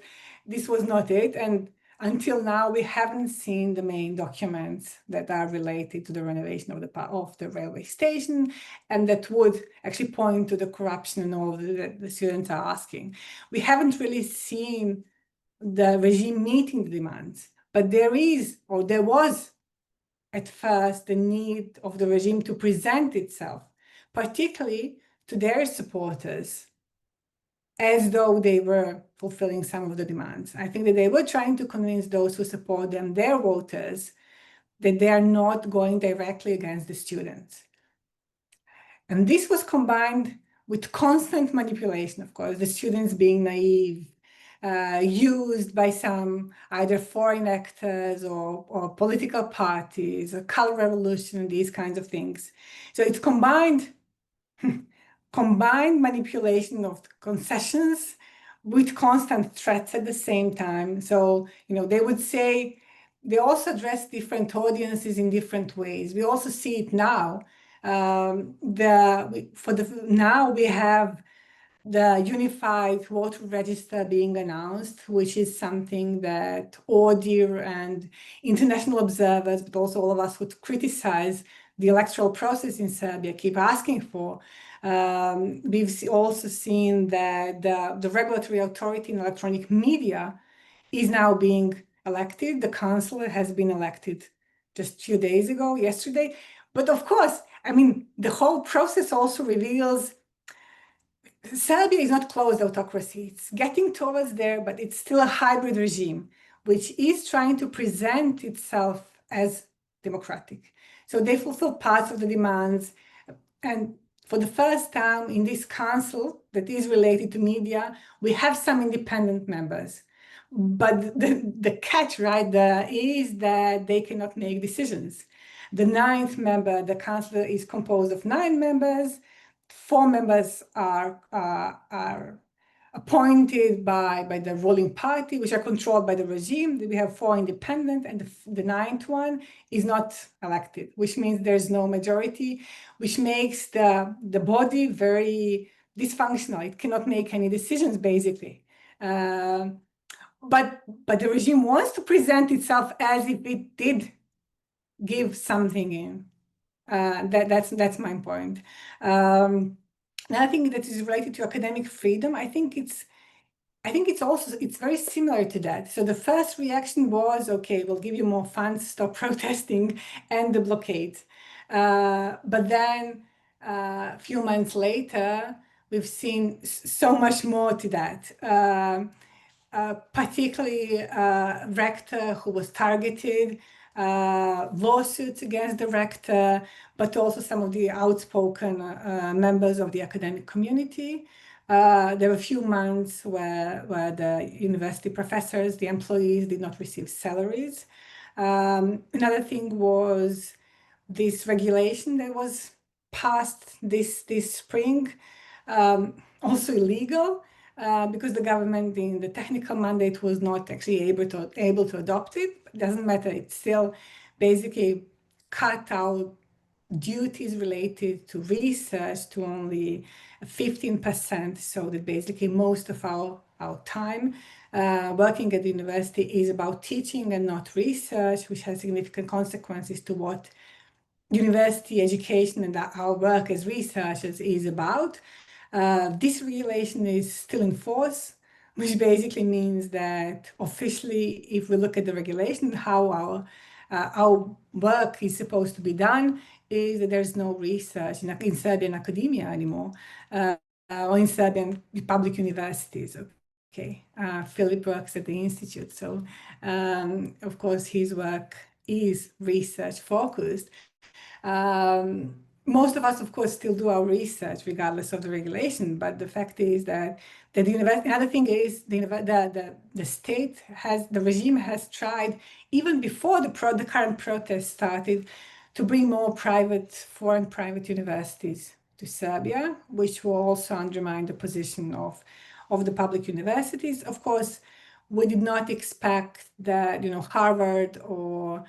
this was not it. And until now, we haven't seen the main documents that are related to the renovation of the railway station, and that would actually point to the corruption and all that the students are asking. We haven't really seen the regime meeting the demands, but there was at first the need of the regime to present itself, particularly to their supporters, as though they were fulfilling some of the demands. I think that they were trying to convince those who support them, their voters, that they are not going directly against the students. And this was combined with constant manipulation, of course, the students being naive, used by some either foreign actors or political parties, a color revolution, these kinds of things. So it's combined manipulation of concessions with constant threats at the same time. So, they would say, they also address different audiences in different ways. We also see it now. Now we have the unified voter register being announced, which is something that ODIHR and international observers, but also all of us who criticize the electoral process in Serbia keep asking for. We've also seen that the regulatory authority in electronic media is now being elected. The council has been elected just a few days ago, yesterday. But of course, the whole process also reveals Serbia is not closed autocracy. It's getting towards there, but it's still a hybrid regime, which is trying to present itself as democratic. So they fulfill parts of the demands. And for the first time in this council that is related to media, we have some independent members. But the catch right there is that they cannot make decisions. The 9th member, the council is composed of 9 members. 4 members are appointed by the ruling party, which are controlled by the regime. We have 4 independent, and the 9th one is not elected, which means there's no majority, which makes the body very dysfunctional. It cannot make any decisions, basically. But the regime wants to present itself as if it did give something in. That's my point. Another thing that is related to academic freedom, I think I think it's very similar to that. So the first reaction was, okay, we'll give you more funds, stop protesting, and the blockade. But then a few months later, we've seen so much more to that. Particularly rector who was targeted, lawsuits against the rector, but also some of the outspoken members of the academic community. There were a few months where the university professors, the employees, did not receive salaries. Another thing was this regulation that was passed this spring, also illegal, because the government in the technical mandate was not actually able to adopt it. It doesn't matter. It still basically cut out duties related to research to only 15%, so that basically most of our time working at the university is about teaching and not research, which has significant consequences to what university education and our work as researchers is about. This regulation is still in force, which basically means that officially, if we look at the regulation, how our work is supposed to be done, is that there's no research in Serbian academia anymore, or in Serbian public universities. Okay, Filip works at the institute, so of course his work is research focused. Most of us, of course, still do our research regardless of the regulation, but the fact is that the university, another thing is the state has, the regime has tried, even before the current protest started, to bring more foreign private universities to Serbia, which will also undermine the position of the public universities. Of course, we did not expect that, Harvard or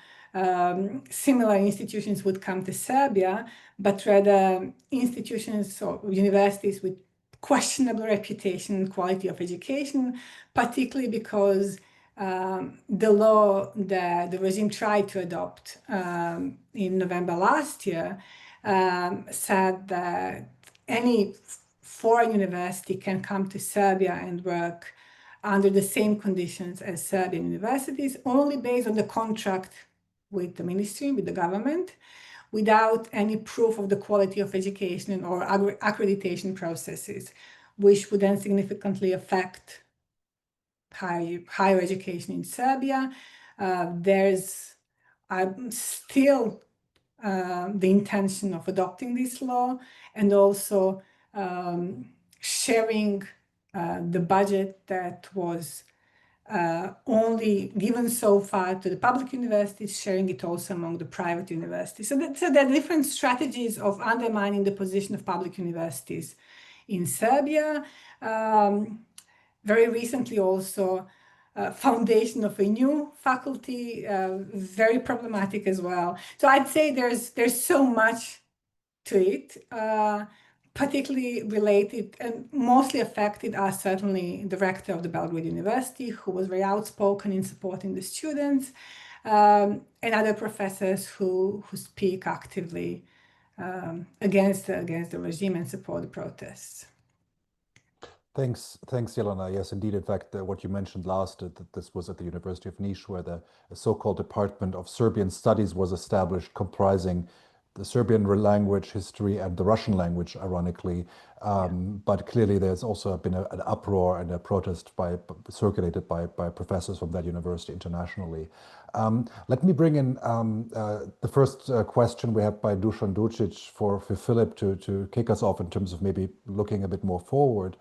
similar institutions would come to Serbia, but rather institutions or universities with questionable reputation and quality of education, particularly because the law that the regime tried to adopt in November last year said that any foreign university can come to Serbia and work under the same conditions as Serbian universities, only based on the contract with the ministry, with the government, without any proof of the quality of education or accreditation processes, which would then significantly affect higher education in Serbia. There's still the intention of adopting this law and also sharing the budget that was only given so far to the public universities, sharing it also among the private universities. So there are different strategies of undermining the position of public universities in Serbia. Very recently also, foundation of a new faculty, very problematic as well. So I'd say there's so much to it. Particularly related and mostly affected are certainly the rector of the Belgrade University, who was very outspoken in supporting the students, and other professors who speak actively against the regime and support the protests. Thanks, Jelena. Yes, indeed. In fact, what you mentioned last, that this was at the University of Niš, where the so-called Department of Serbian Studies was established, comprising the Serbian language, history, and the Russian language, ironically. But clearly there's also been an uproar and a protest circulated by professors from that university internationally. Let me bring in the first question we have by Dusan Ducic for Filip to kick us off in terms of maybe looking a bit more forward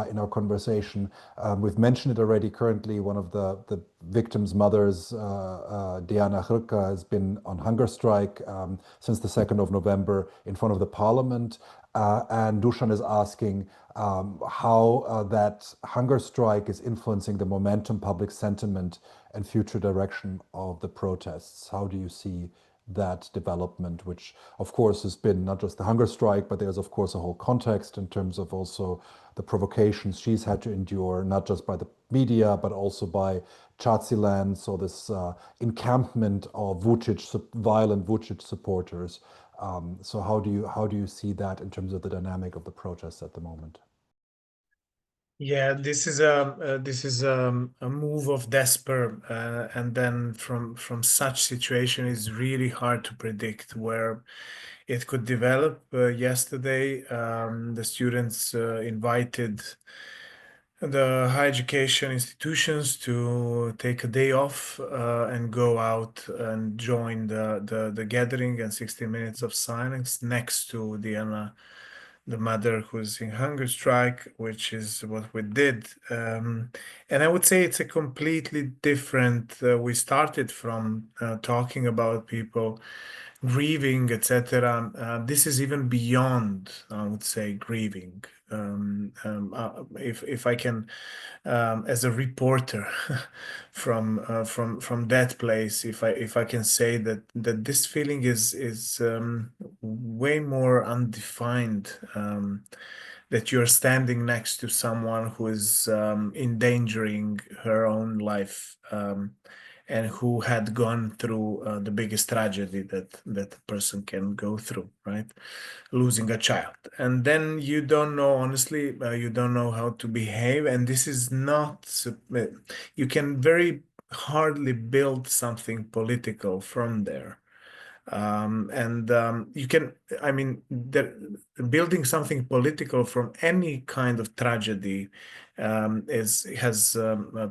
in our conversation. We've mentioned it already. Currently, one of the victims' mothers, Diana Hrka, has been on hunger strike since the 2nd of November in front of the parliament. And Dusan is asking how that hunger strike is influencing the momentum, public sentiment, and future direction of the protests. How do you see that development, which of course has been not just the hunger strike, but there's of course a whole context in terms of also the provocations she's had to endure, not just by the media, but also by Chatsiland, so this encampment of violent Vučić supporters. So how do you see that in terms of the dynamic of the protests at the moment? Yeah, this is a move of despair, and then from such situation is really hard to predict where it could develop. Yesterday, the students invited the higher education institutions to take a day off and go out and join the gathering and 60 minutes of silence next to the mother who's in hunger strike, which is what we did. And I would say it's a completely different. We started from talking about people grieving, etc. This is even beyond, I would say, grieving. If I can, as a reporter from that place, if I can say that this feeling is way more undefined. That you're standing next to someone who is endangering her own life. And who had gone through the biggest tragedy that a person can go through, right? Losing a child. And then you don't know, honestly, you don't know how to behave. And this is not, you can very hardly build something political from there. You can, I mean, building something political from any kind of tragedy has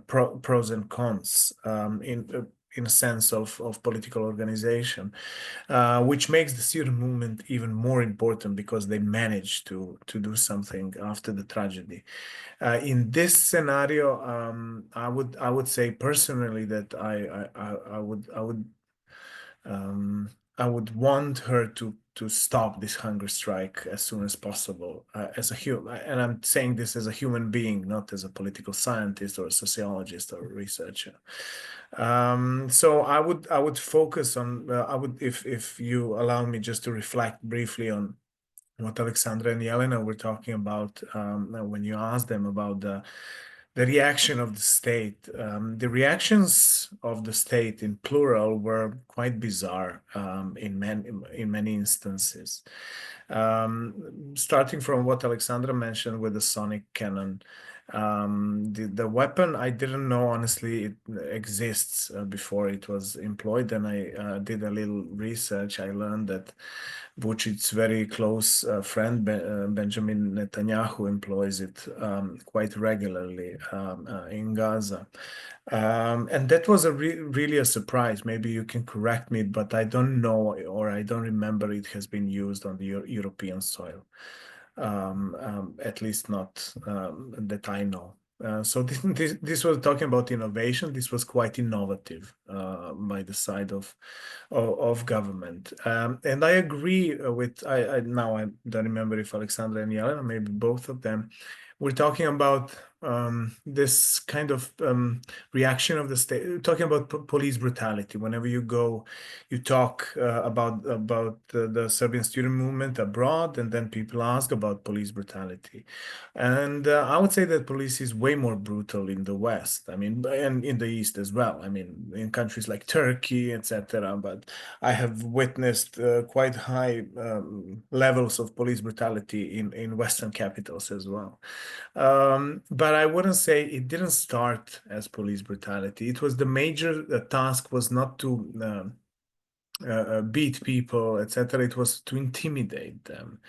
pros and cons in a sense of political organization, which makes the student movement even more important because they managed to do something after the tragedy. In this scenario, I would say personally that I would want her to stop this hunger strike as soon as possible, as a human. And I'm saying this as a human being, not as a political scientist or a sociologist or a researcher. So I would focus on if you allow me just to reflect briefly on what Aleksandra and Jelena were talking about when you asked them about the reaction of the state. The reactions of the state in plural were quite bizarre in many instances. Starting from what Aleksandra mentioned with the sonic cannon. The weapon, I didn't know, honestly, it exists before it was employed, and I did a little research. I learned that Vucic's very close friend, Benjamin Netanyahu, employs it quite regularly in Gaza. And that was really a surprise. Maybe you can correct me, but I don't know, or I don't remember it has been used on the European soil. At least not that I know. So this was talking about innovation. This was quite innovative by the side of government. And I agree with, now I don't remember if Aleksandra and Jelena, maybe both of them, we're talking about this kind of reaction of the state, talking about police brutality. Whenever you go, you talk about the Serbian student movement abroad, and then people ask about police brutality. And I would say that police is way more brutal in the West. I mean, and in the East as well. I mean, in countries like Turkey, etc. But I have witnessed quite high levels of police brutality in Western capitals as well. But I wouldn't say it didn't start as police brutality. It was the major task was not to beat people, etc. It was to intimidate them.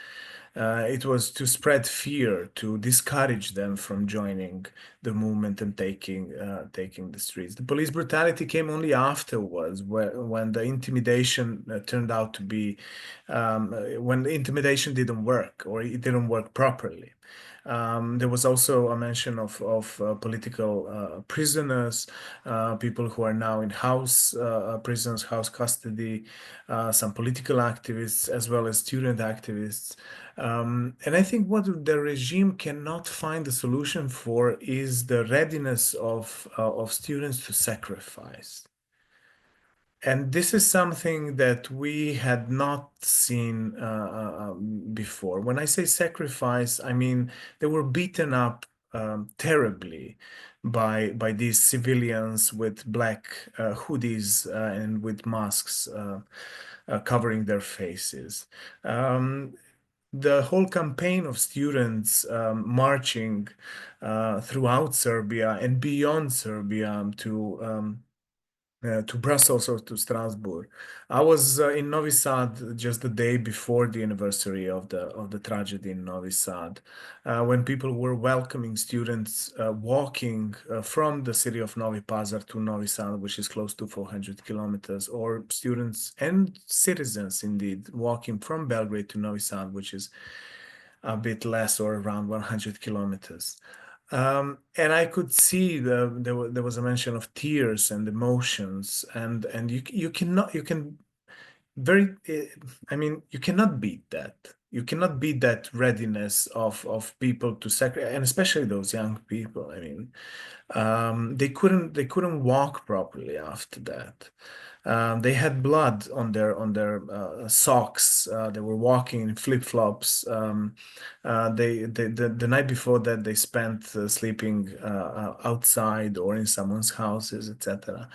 It was to spread fear, to discourage them from joining the movement and taking the streets. The police brutality came only afterwards, when the intimidation turned out to be when the intimidation didn't work, or it didn't work properly. There was also a mention of political prisoners, people who are now in house prisons, house custody, some political activists, as well as student activists. And I think what the regime cannot find a solution for is the readiness of students to sacrifice. And this is something that we had not seen before. When I say sacrifice, I mean they were beaten up terribly by these civilians with black hoodies and with masks covering their faces. the whole campaign of students marching throughout Serbia and beyond Serbia to Brussels or to Strasbourg. I was in Novi Sad just the day before the anniversary of the tragedy in Novi Sad, when people were welcoming students walking from the city of Novi Pazar to Novi Sad, which is close to 400 kilometers, or students and citizens indeed walking from Belgrade to Novi Sad, which is a bit less or around 100 kilometers. And I could see there was a mention of tears and emotions, and you cannot beat that. You cannot beat that readiness of people to sacrifice, and especially those young people. I mean, they couldn't walk properly after that. They had blood on their socks. They were walking in flip-flops. The night before that, they spent sleeping outside or in someone's houses, etc.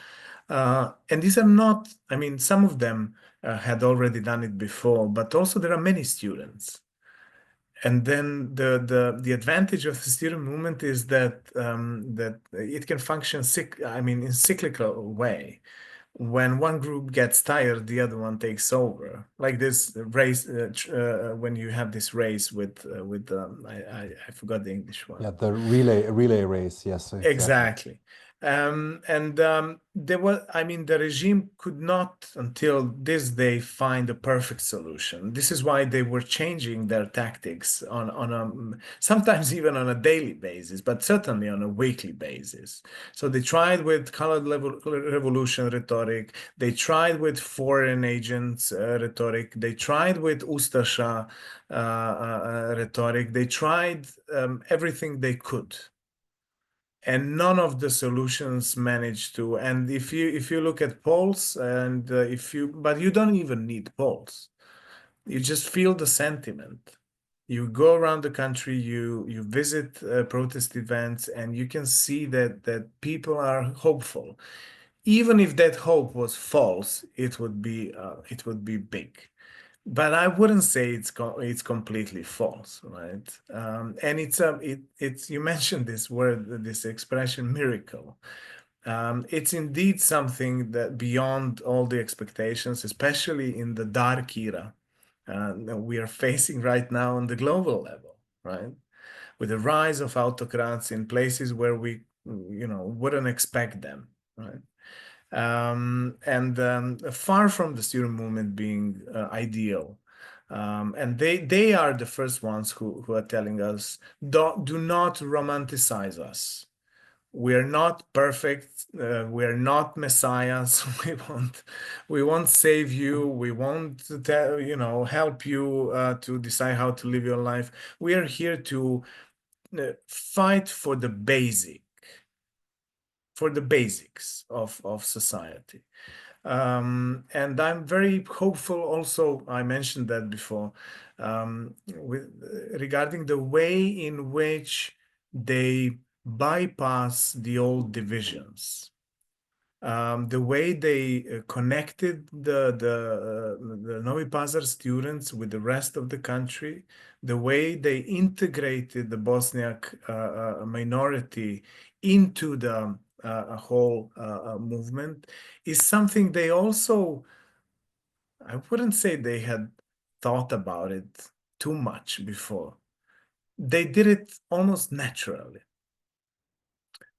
And these are not, I mean, some of them had already done it before, but also there are many students. And then the advantage of the student movement is that that it can function in cyclical way. When one group gets tired, the other one takes over. Like this race, when you have this race with I forgot the English word. Yeah, the relay race. Yes, Exactly. There was, the regime could not until this day find a perfect solution. This is why they were changing their tactics on a sometimes even on a daily basis, but certainly on a weekly basis. So they tried with colored revolution rhetoric. They tried with foreign agents rhetoric. They tried with Ustasha rhetoric. They tried everything they could. And none of the solutions managed to. And if you look at polls, and but you don't even need polls. You just feel the sentiment. You go around the country, you visit protest events, and you can see that people are hopeful. Even if that hope was false, it would be big. But I wouldn't say it's completely false, right? And it's you mentioned this word, this expression, miracle. It's indeed something that beyond all the expectations, especially in the dark era that we are facing right now on the global level, right? With the rise of autocrats in places where we, wouldn't expect them, right? Far from the student movement being ideal. And they are the first ones who are telling us, do not romanticize us. We are not perfect. We are not messiahs. We won't save you. We won't help you to decide how to live your life. We are here to fight for the basics of society. And I'm very hopeful also, I mentioned that before, regarding the way in which they bypass the old divisions. The way they connected the Novi Pazar students with the rest of the country, the way they integrated the Bosniak minority into the whole movement is something they also, I wouldn't say they had thought about it too much before. They did it almost naturally.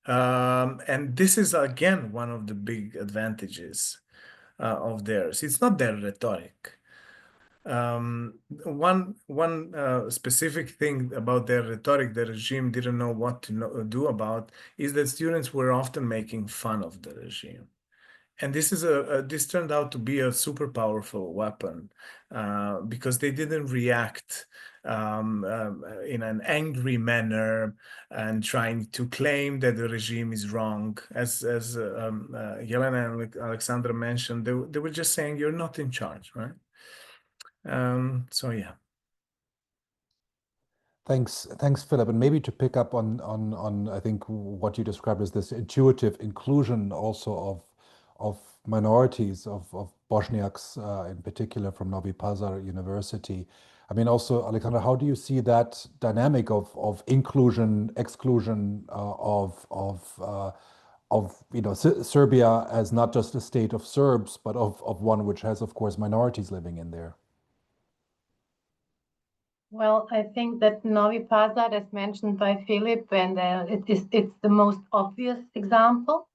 And this is, again, one of the big advantages of theirs. It's not their rhetoric. One specific thing about their rhetoric the regime didn't know what to do about is that students were often making fun of the regime. And this turned out to be a super powerful weapon because they didn't react in an angry manner and trying to claim that the regime is wrong. As Jelena and Aleksandra mentioned, they were just saying, you're not in charge, right? So yeah. Thanks, Filip. And maybe to pick up on I think what you described as this intuitive inclusion also of minorities, of Bosniaks in particular from Novi Pazar University. I mean, also, Aleksandra, how do you see that dynamic of inclusion, exclusion of Serbia as not just a state of Serbs, but of one which has, of course, minorities living in there? Well, I think that Novi Pazar, as mentioned by Filip, and it's the most obvious example.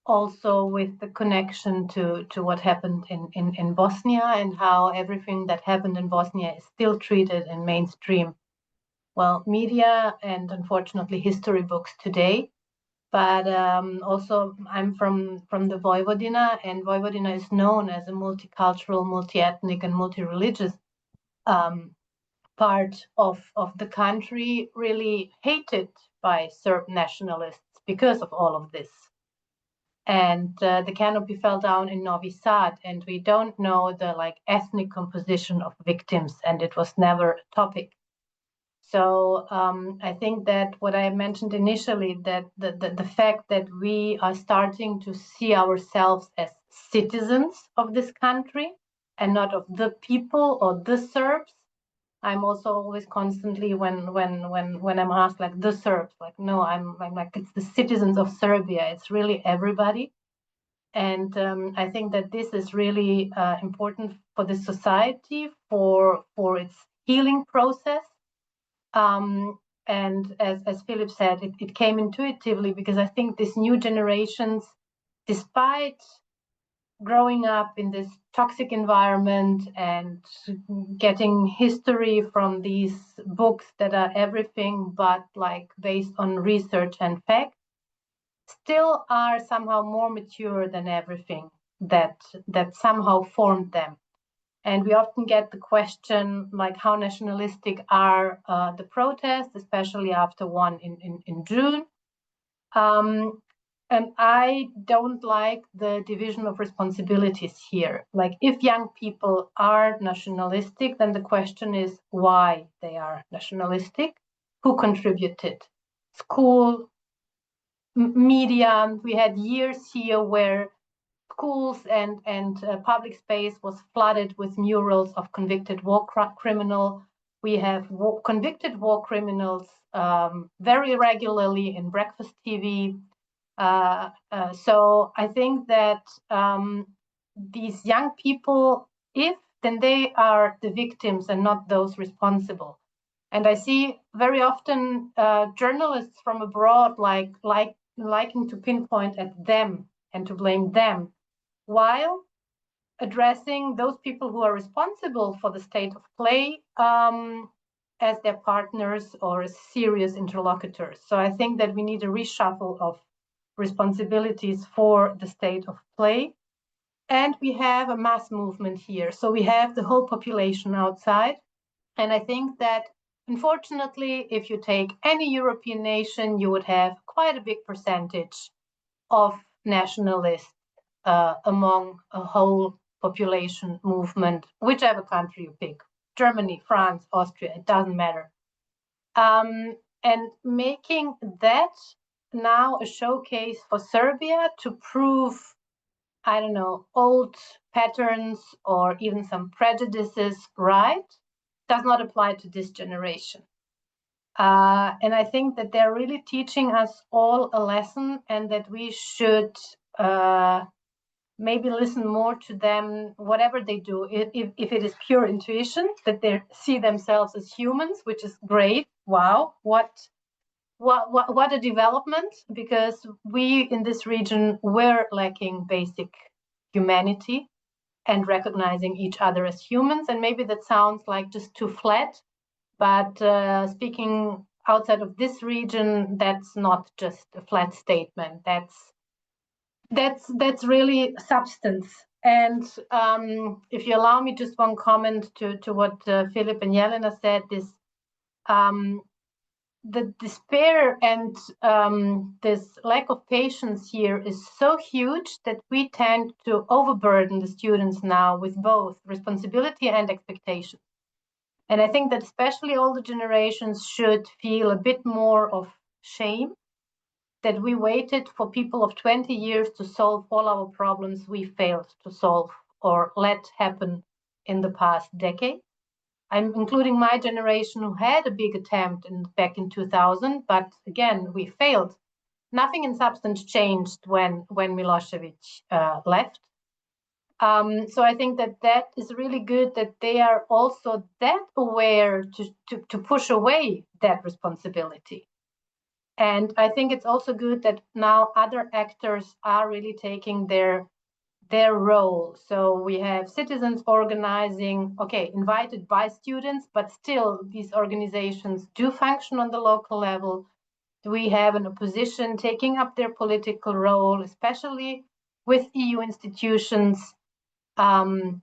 Also with the connection to what happened in Bosnia, and how everything that happened in Bosnia is still treated in mainstream, well, media and unfortunately history books today. But also I'm from the Vojvodina, and Vojvodina is known as a multicultural, multi-ethnic and multi-religious part of the country, really hated by Serb nationalists because of all of this. And the canopy fell down in Novi Sad, and we don't know the ethnic composition of victims, and it was never a topic. So I think that what I mentioned initially, that the fact that we are starting to see ourselves as citizens of this country and not of the people or the Serbs. I'm also always constantly when I'm asked the Serbs, no, I'm it's the citizens of Serbia. It's really everybody. And I think that this is really important for the society, for its healing process. And as Filip said, it came intuitively, because I think these new generations, despite growing up in this toxic environment and getting history from these books that are everything but based on research and fact, still are somehow more mature than everything that somehow formed them. And we often get the question, how nationalistic are the protests, especially after one in June. And I don't like the division of responsibilities here. If young people are nationalistic, then the question is why they are nationalistic, who contributed, school, media. We had years here where schools and public space was flooded with murals of convicted war criminal. We have convicted war criminals very regularly in breakfast TV. So I think that these young people, then they are the victims and not those responsible. And I see very often journalists from abroad liking to pinpoint at them and to blame them, while addressing those people who are responsible for the state of play as their partners or as serious interlocutors. So I think that we need a reshuffle of responsibilities for the state of play. And we have a mass movement here. So we have the whole population outside. And I think that, unfortunately, if you take any European nation, you would have quite a big percentage of nationalists among a whole population movement, whichever country you pick, Germany, France, Austria, it doesn't matter. And making that now a showcase for Serbia to prove, I don't know, old patterns or even some prejudices right, does not apply to this generation. And I think that they're really teaching us all a lesson, and that we should maybe listen more to them, whatever they do. If it is pure intuition, that they see themselves as humans, which is great. Wow, what a development, because we in this region were lacking basic humanity and recognizing each other as humans. And maybe that sounds just too flat, but speaking outside of this region, that's not just a flat statement. That's really substance. And if you allow me just one comment to what Filip and Jelena said, this the despair and this lack of patience here is so huge that we tend to overburden the students now with both responsibility and expectation. And I think that especially older generations should feel a bit more of shame that we waited for people of 20 years to solve all our problems we failed to solve or let happen in the past decade. I'm including my generation who had a big attempt back in 2000, but again, we failed. Nothing in substance changed when Milosevic left. So I think that is really good that they are also that aware to push away that responsibility. And I think it's also good that now other actors are really taking their role. So we have citizens organizing, okay, invited by students, but still these organizations do function on the local level. We have an opposition taking up their political role, especially with EU institutions. And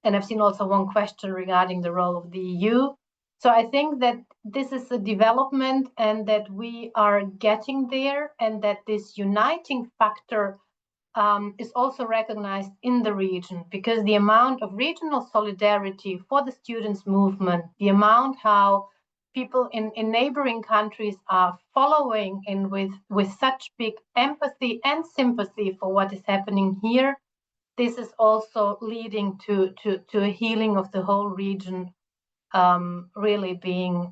I've seen also one question regarding the role of the EU. So I think that this is a development and that we are getting there, and that this uniting factor is also recognized in the region, because the amount of regional solidarity for the students' movement, the amount how people in neighboring countries are following in with such big empathy and sympathy for what is happening here, this is also leading to a healing of the whole region, really being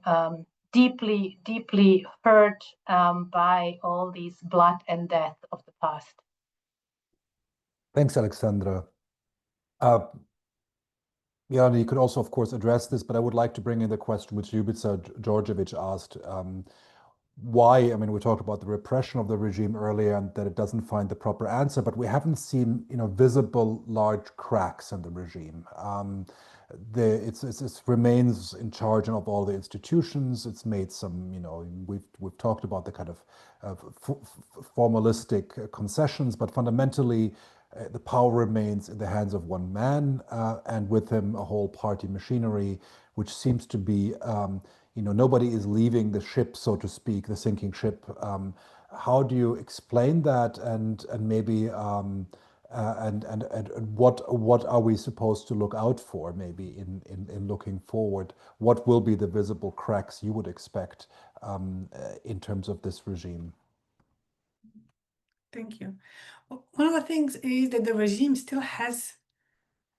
deeply, deeply hurt by all these blood and death of the past. Thanks, Aleksandra. Jelena, you could also, of course, address this, but I would like to bring in the question which Ljubica Đorđević asked. Why? I mean, we talked about the repression of the regime earlier and that it doesn't find the proper answer, but we haven't seen, visible large cracks in the regime. It remains in charge of all the institutions. It's made some, we've talked about the kind of formalistic concessions, but fundamentally, the power remains in the hands of one man, and with him a whole party machinery, which seems to be, nobody is leaving the ship, so to speak, the sinking ship. How do you explain that, and maybe what are we supposed to look out for, maybe in looking forward? What will be the visible cracks you would expect in terms of this regime? Thank you. One of the things is that the regime still has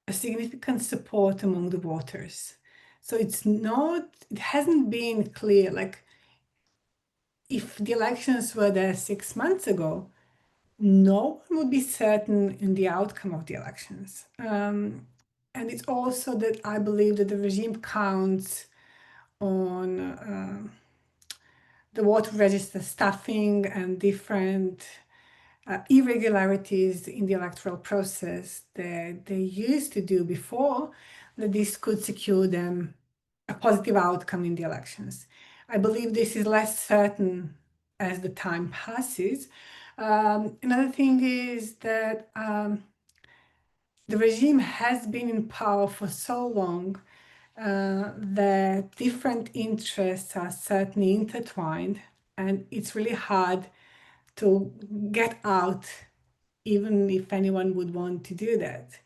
a significant support among the voters. So it hasn't been clear, like if the elections were there 6 months ago, no one would be certain in the outcome of the elections. And it's also that I believe that the regime counts on the voter register stuffing and different irregularities in the electoral process that they used to do before, that this could secure them a positive outcome in the elections. I believe this is less certain as the time passes. Another thing is that the regime has been in power for so long that different interests are certainly intertwined, and it's really hard to get out, even if anyone would want to do that.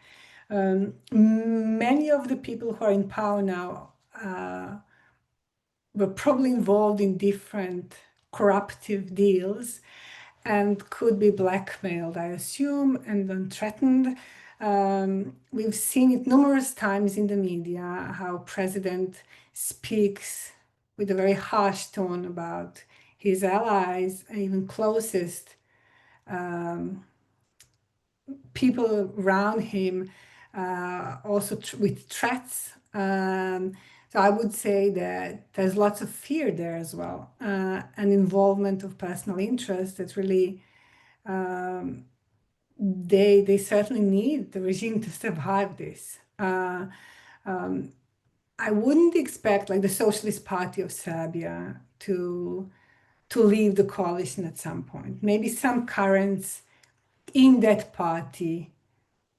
Many of the people who are in power now were probably involved in different corruptive deals and could be blackmailed, I assume, and then threatened. We've seen it numerous times in the media, how president speaks with a very harsh tone about his allies and even closest people around him, also with threats. So I would say that there's lots of fear there as well, and involvement of personal interest that really they certainly need the regime to survive this. I wouldn't expect like the Socialist Party of Serbia to leave the coalition at some point. Maybe some currents in that party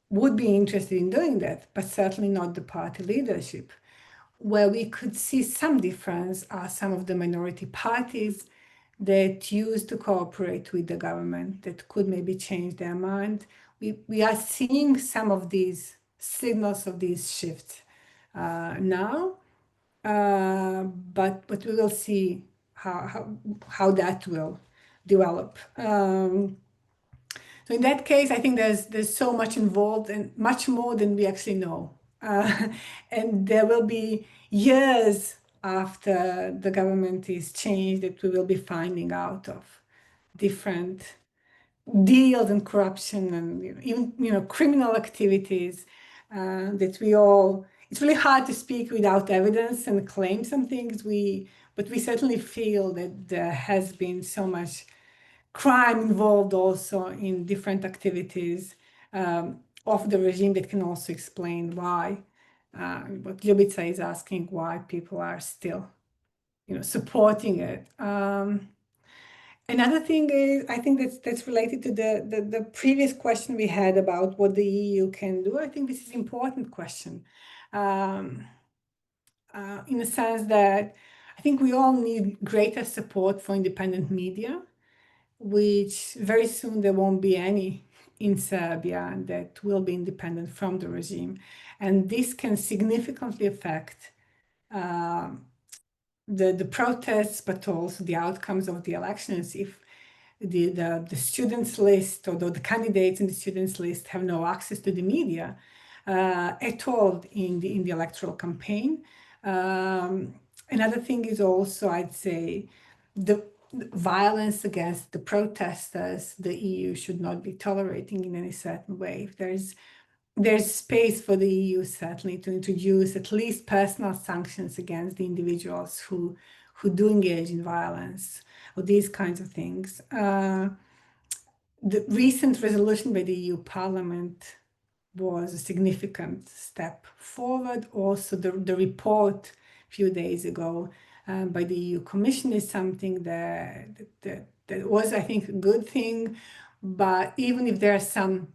would be interested in doing that, but certainly not the party leadership. Where we could see some difference are some of the minority parties that used to cooperate with the government that could maybe change their mind. We are seeing some of these signals of these shifts now, but we will see how that will develop. So in that case, I think there's so much involved and much more than we actually know. And there will be years after the government is changed that we will be finding out of different deals and corruption and even criminal activities that we all. It's really hard to speak without evidence and claim some things. But we certainly feel that there has been so much crime involved also in different activities of the regime that can also explain why. What Ljubica is asking, why people are still, supporting it. Another thing is, I think that's related to the previous question we had about what the EU can do. I think this is an important question, in the sense that I think we all need greater support for independent media, which very soon there won't be any in Serbia that will be independent from the regime. And this can significantly affect the protests, but also the outcomes of the elections if the students list or the candidates in the students list have no access to the media at all in the electoral campaign. Another thing is also, I'd say, the violence against the protesters. The EU should not be tolerating in any certain way. If there's space for the EU certainly to introduce at least personal sanctions against the individuals who do engage in violence or these kinds of things. The recent resolution by the EU Parliament was a significant step forward. Also, the report a few days ago by the EU Commission is something that was, I think, a good thing. But even if there are some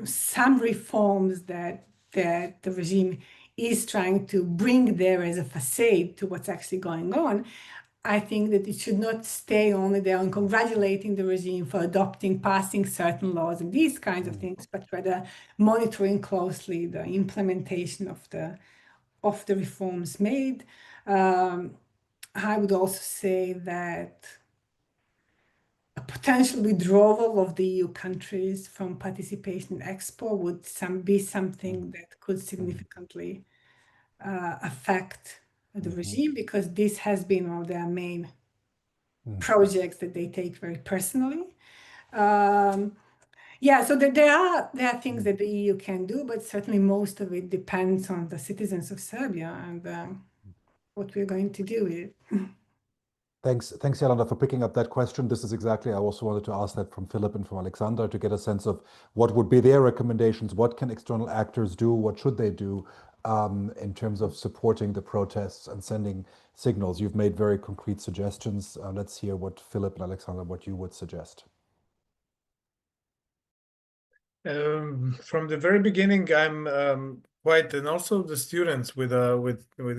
some reforms that the regime is trying to bring there as a facade to what's actually going on, I think that it should not stay only there on congratulating the regime for passing certain laws and these kinds of things, but rather monitoring closely the implementation of the reforms made. I would also say that a potential withdrawal of the EU countries from participation in Expo would be something that could significantly affect the regime, because this has been one of their main projects that they take very personally. Yeah, so there are things that the EU can do, but certainly most of it depends on the citizens of Serbia and what we're going to do with it. Thanks, Jelena, for picking up that question. This is exactly, I also wanted to ask that from Filip and from Aleksandra to get a sense of what would be their recommendations. What can external actors do? What should they do in terms of supporting the protests and sending signals? You've made very concrete suggestions. Let's hear what Filip and Aleksandra, what you would suggest. From the very beginning, I'm quite, and also the students with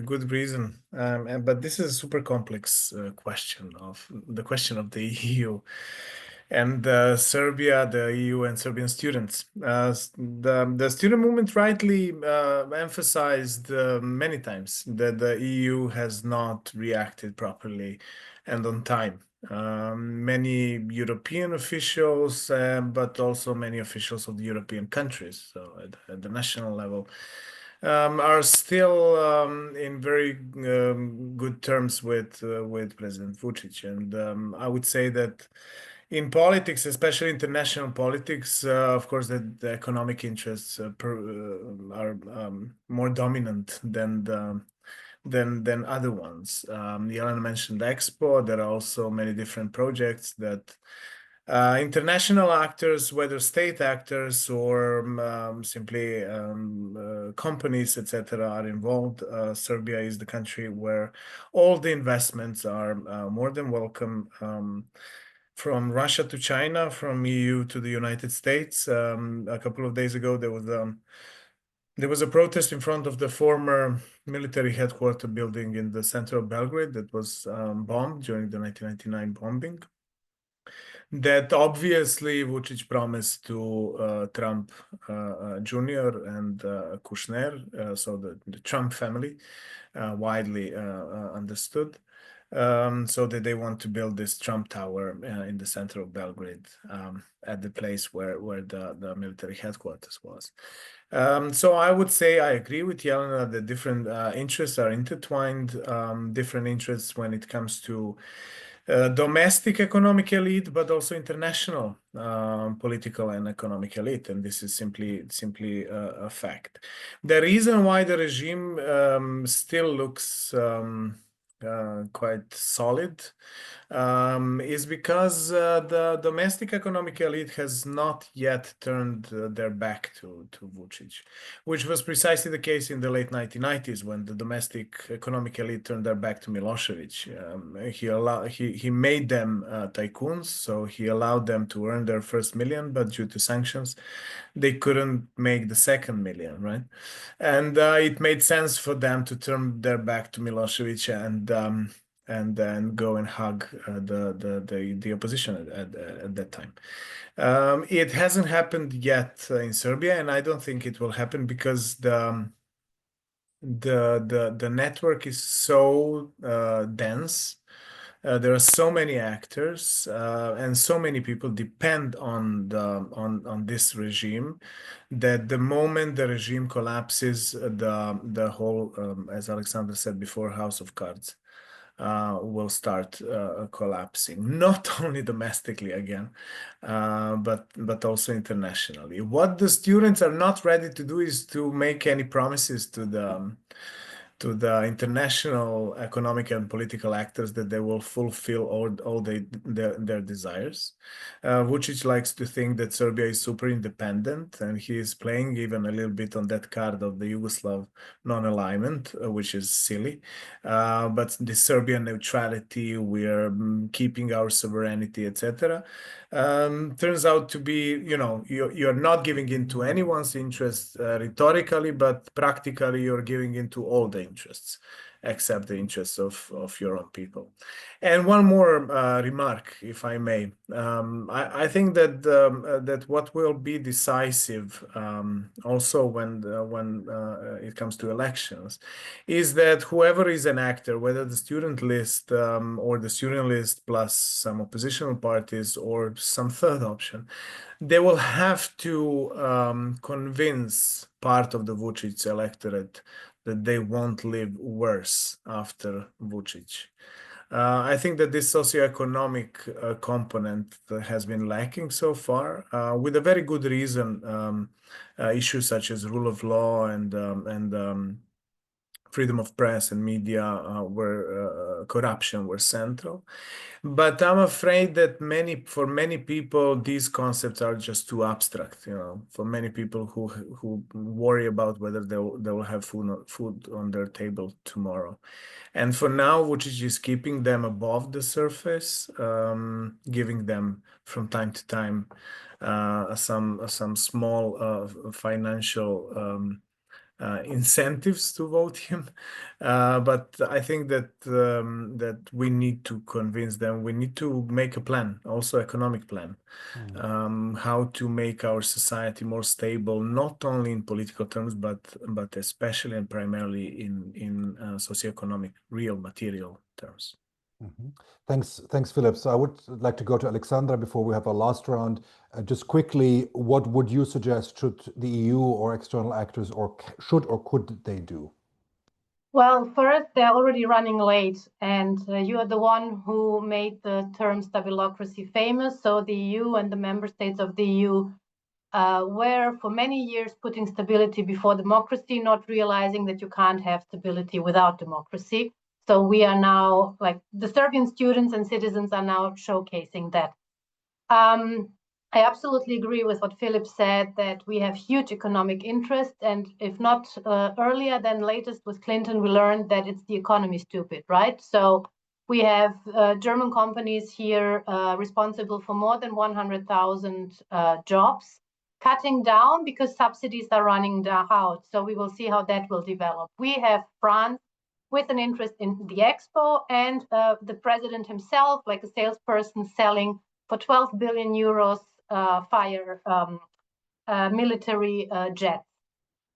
good reason. But this is a super complex question of the EU and Serbia, the EU and Serbian students. The student movement rightly emphasized many times that the EU has not reacted properly and on time. Many European officials, but also many officials of the European countries, so at the national level, are still in very good terms with President Vučić. And I would say that in politics, especially international politics, of course, the economic interests are more dominant than other ones. Jelena mentioned Expo. There are also many different projects that international actors, whether state actors or simply companies, etc., are involved. Serbia is the country where all the investments are more than welcome. From Russia to China, from EU to the United States. A couple of days ago, there was a protest in front of the former military headquarters building in the center of Belgrade that was bombed during the 1999 bombing. That obviously Vučić promised to Trump Jr. and Kushner, so the Trump family, widely understood. so that they want to build this Trump Tower in the center of Belgrade, at the place where the military headquarters was. So I would say I agree with Jelena that different interests are intertwined, different interests when it comes to domestic economic elite, but also international political and economic elite, and this is simply a fact. The reason why the regime still looks quite solid is because the domestic economic elite has not yet turned their back to Vučić, which was precisely the case in the late 1990s when the domestic economic elite turned their back to Milošević. He made them tycoons, so he allowed them to earn their first million, but due to sanctions, they couldn't make the second million, right? And it made sense for them to turn their back to Milošević and then go and hug the opposition at that time. It hasn't happened yet in Serbia, and I don't think it will happen because the network is so dense. There are so many actors, and so many people depend on this regime that the moment the regime collapses, the whole, as Aleksandra said before, house of cards will start collapsing, not only domestically again, but also internationally. What the students are not ready to do is to make any promises to the international economic and political actors that they will fulfill all their desires. Vučić likes to think that Serbia is super independent, and he is playing even a little bit on that card of the Yugoslav non-alignment, which is silly. But the Serbian neutrality, we are keeping our sovereignty, etc. Turns out to be, you're not giving in to anyone's interest rhetorically, but practically you're giving into all the interests, except the interests of your own people. And one more remark, if I may. I think that what will be decisive also when it comes to elections is that whoever is an actor, whether the student list or the student list plus some oppositional parties or some third option, they will have to convince part of the Vučić electorate that they won't live worse after Vučić. I think that this socioeconomic component has been lacking so far, with a very good reason. Issues such as rule of law and freedom of press and media corruption were central. But I'm afraid that for many people, these concepts are just too abstract. For many people who worry about whether they will have food on their table tomorrow. And for now, Vučić is keeping them above the surface, giving them from time to time some small financial incentives to vote him, but I think that we need to convince them. We need to make a plan, also economic plan, how to make our society more stable, not only in political terms, but especially and primarily in socioeconomic, real material terms. Thanks, Filip. So I would like to go to Aleksandra before we have our last round. Just quickly, what would you suggest should the EU or external actors should or could they do? Well, first, they're already running late, and you are the one who made the term stabilocracy famous. So the EU and the member states of the EU were for many years putting stability before democracy, not realizing that you can't have stability without democracy. So we are now, like the Serbian students and citizens are now showcasing that. I absolutely agree with what Filip said, that we have huge economic interest. And if not earlier than latest with Clinton, we learned that it's the economy stupid, right? So we have German companies here responsible for more than 100,000 jobs, cutting down because subsidies are running out. So we will see how that will develop. We have France with an interest in the expo, and the president himself, like a salesperson, selling for 12 billion euros military jets.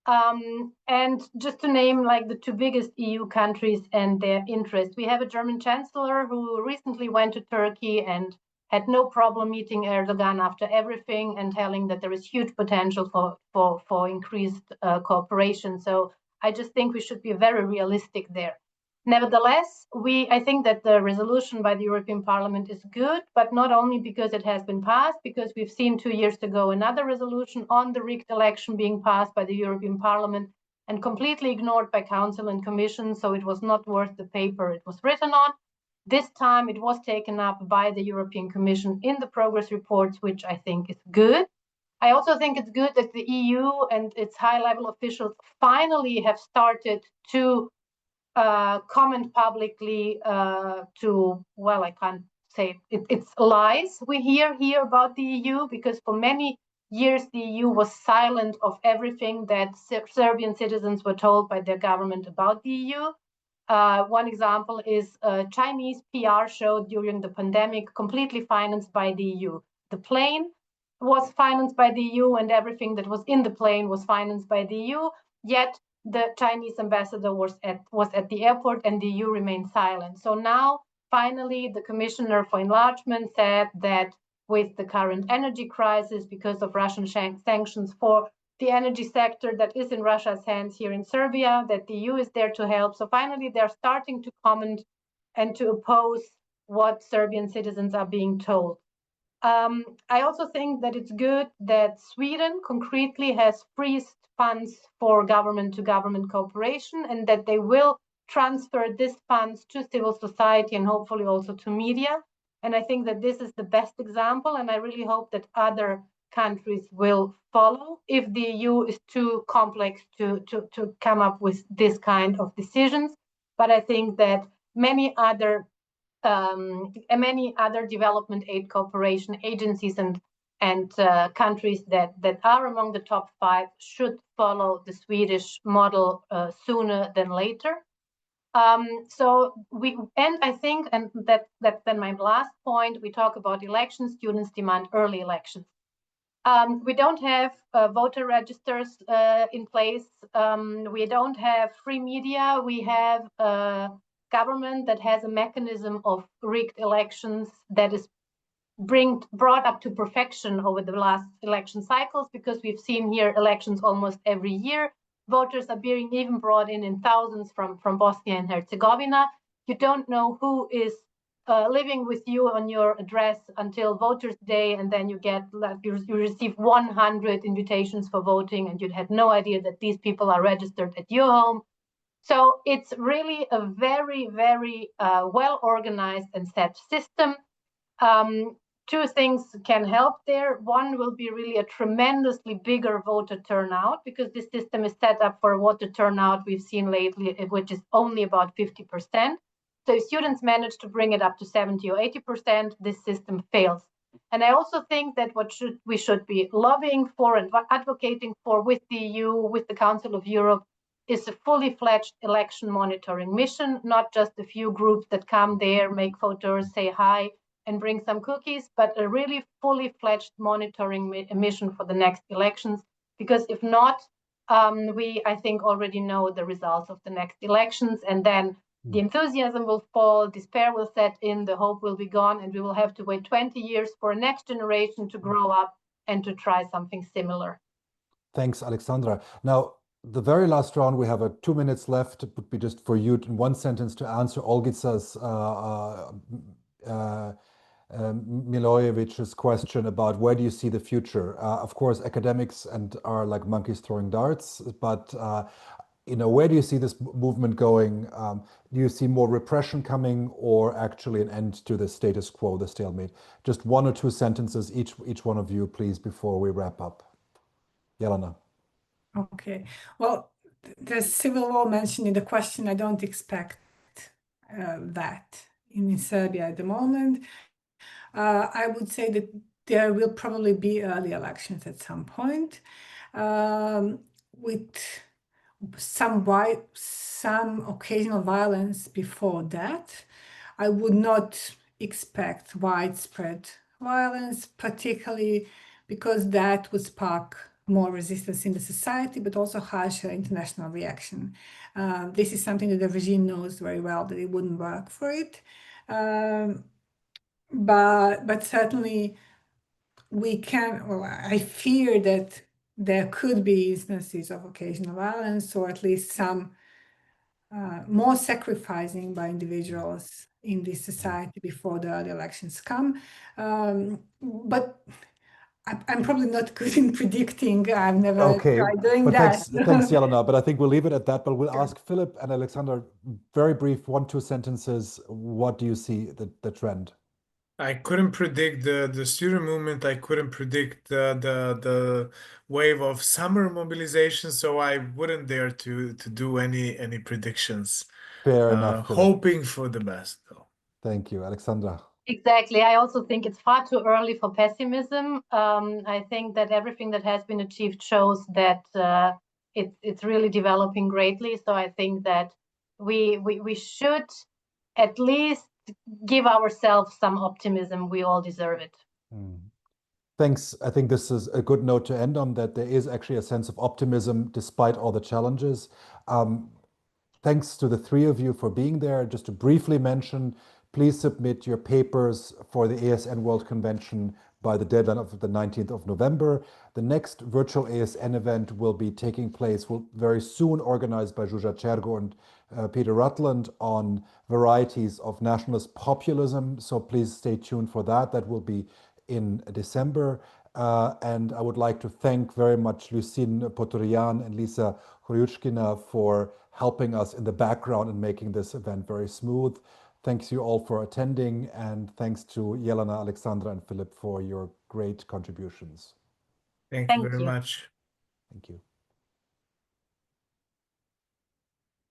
And just to name like the two biggest EU countries and their interests, we have a German chancellor who recently went to Turkey and had no problem meeting Erdogan after everything and telling that there is huge potential for increased cooperation. So I just think we should be very realistic there. Nevertheless, I think that the resolution by the European Parliament is good, but not only because it has been passed, because we've seen 2 years ago another resolution on the rigged election being passed by the European Parliament and completely ignored by Council and Commission, so it was not worth the paper it was written on. This time it was taken up by the European Commission in the progress reports, which I think is good. I also think it's good that the EU and its high-level officials finally have started to comment publicly to, well, I can't say it's lies we hear here about the EU, because for many years the EU was silent of everything that Serbian citizens were told by their government about the EU. One example is a Chinese PR show during the pandemic, completely financed by the EU. The plane was financed by the EU and everything that was in the plane was financed by the EU, yet the Chinese ambassador was at the airport and the EU remained silent. So now, finally, the Commissioner for Enlargement said that with the current energy crisis, because of Russian sanctions for the energy sector that is in Russia's hands here in Serbia, that the EU is there to help. So finally, they're starting to comment and to oppose what Serbian citizens are being told. I also think that it's good that Sweden concretely has freezed funds for government-to-government cooperation and that they will transfer these funds to civil society and hopefully also to media. And I think that this is the best example, and I really hope that other countries will follow if the EU is too complex to come up with this kind of decisions. But I think that many other development aid cooperation agencies and countries that are among the top 5 should follow the Swedish model sooner than later. I think, and that's then my last point, we talk about elections, students demand early elections. We don't have voter registers in place. We don't have free media. We have a government that has a mechanism of rigged elections that is brought up to perfection over the last election cycles, because we've seen here elections almost every year. Voters are being even brought in thousands from Bosnia and Herzegovina. You don't know who is living with you on your address until Voters' Day, and then you receive 100 invitations for voting, and you had no idea that these people are registered at your home. So it's really a very, very well-organized and set system. 2 things can help there. One will be really a tremendously bigger voter turnout, because this system is set up for a voter turnout we've seen lately, which is only about 50%. So if students manage to bring it up to 70 or 80%, this system fails. And I also think that we should be lobbying for and advocating for with the EU, with the Council of Europe, is a fully fledged election monitoring mission, not just a few groups that come there, make photos, say hi, and bring some cookies, but a really fully fledged monitoring mission for the next elections. Because if not, we, I think, already know the results of the next elections, and then the enthusiasm will fall, despair will set in, the hope will be gone, and we will have to wait 20 years for a next generation to grow up and to try something similar. Thanks, Aleksandra. Now, the very last round, we have 2 minutes left. It would be just for you in one sentence to answer Olgica's Milojevic's question about where do you see the future? Of course, academics are like monkeys throwing darts, but where do you see this movement going? Do you see more repression coming, or actually an end to the status quo, the stalemate? Just 1 or 2 sentences, each one of you, please, before we wrap up. Jelena. Okay. Well, there's civil war mentioned in the question. I don't expect that in Serbia at the moment. I would say that there will probably be early elections at some point, with some occasional violence before that. I would not expect widespread violence, particularly because that would spark more resistance in the society, but also harsher international reaction. This is something that the regime knows very well, that it wouldn't work for it. But certainly we can, well, I fear that there could be instances of occasional violence, or at least some more sacrificing by individuals in this society before the early elections come. But I'm probably not good in predicting. I've never tried doing that. Thanks, Jelena. But I think we'll leave it at that. But we'll ask Filip and Aleksandra, very brief, 1-2 sentences. What do you see the trend? I couldn't predict the student movement. I couldn't predict the wave of summer mobilization, so I wouldn't dare to do any predictions. Fair enough, Filip. Hoping for the best, though. Thank you, Aleksandra. Exactly. I also think it's far too early for pessimism. I think that everything that has been achieved shows that it's really developing greatly. So I think that we should at least give ourselves some optimism. We all deserve it. Thanks. I think this is a good note to end on, that there is actually a sense of optimism despite all the challenges. Thanks to the three of you for being there. Just to briefly mention, please submit your papers for the ASN World Convention by the deadline of the 19th of November. The next virtual ASN event will be taking place very soon, organized by Zsuzsa Csergo and Peter Rutland, on varieties of nationalist populism. So please stay tuned for that. That will be in December. And I would like to thank very much Lucine Potorian and Lisa Horyuchkina for helping us in the background and making this event very smooth. Thanks you all for attending, and thanks to Jelena, Aleksandra, and Filip for your great contributions. Thank you very much. Thank you.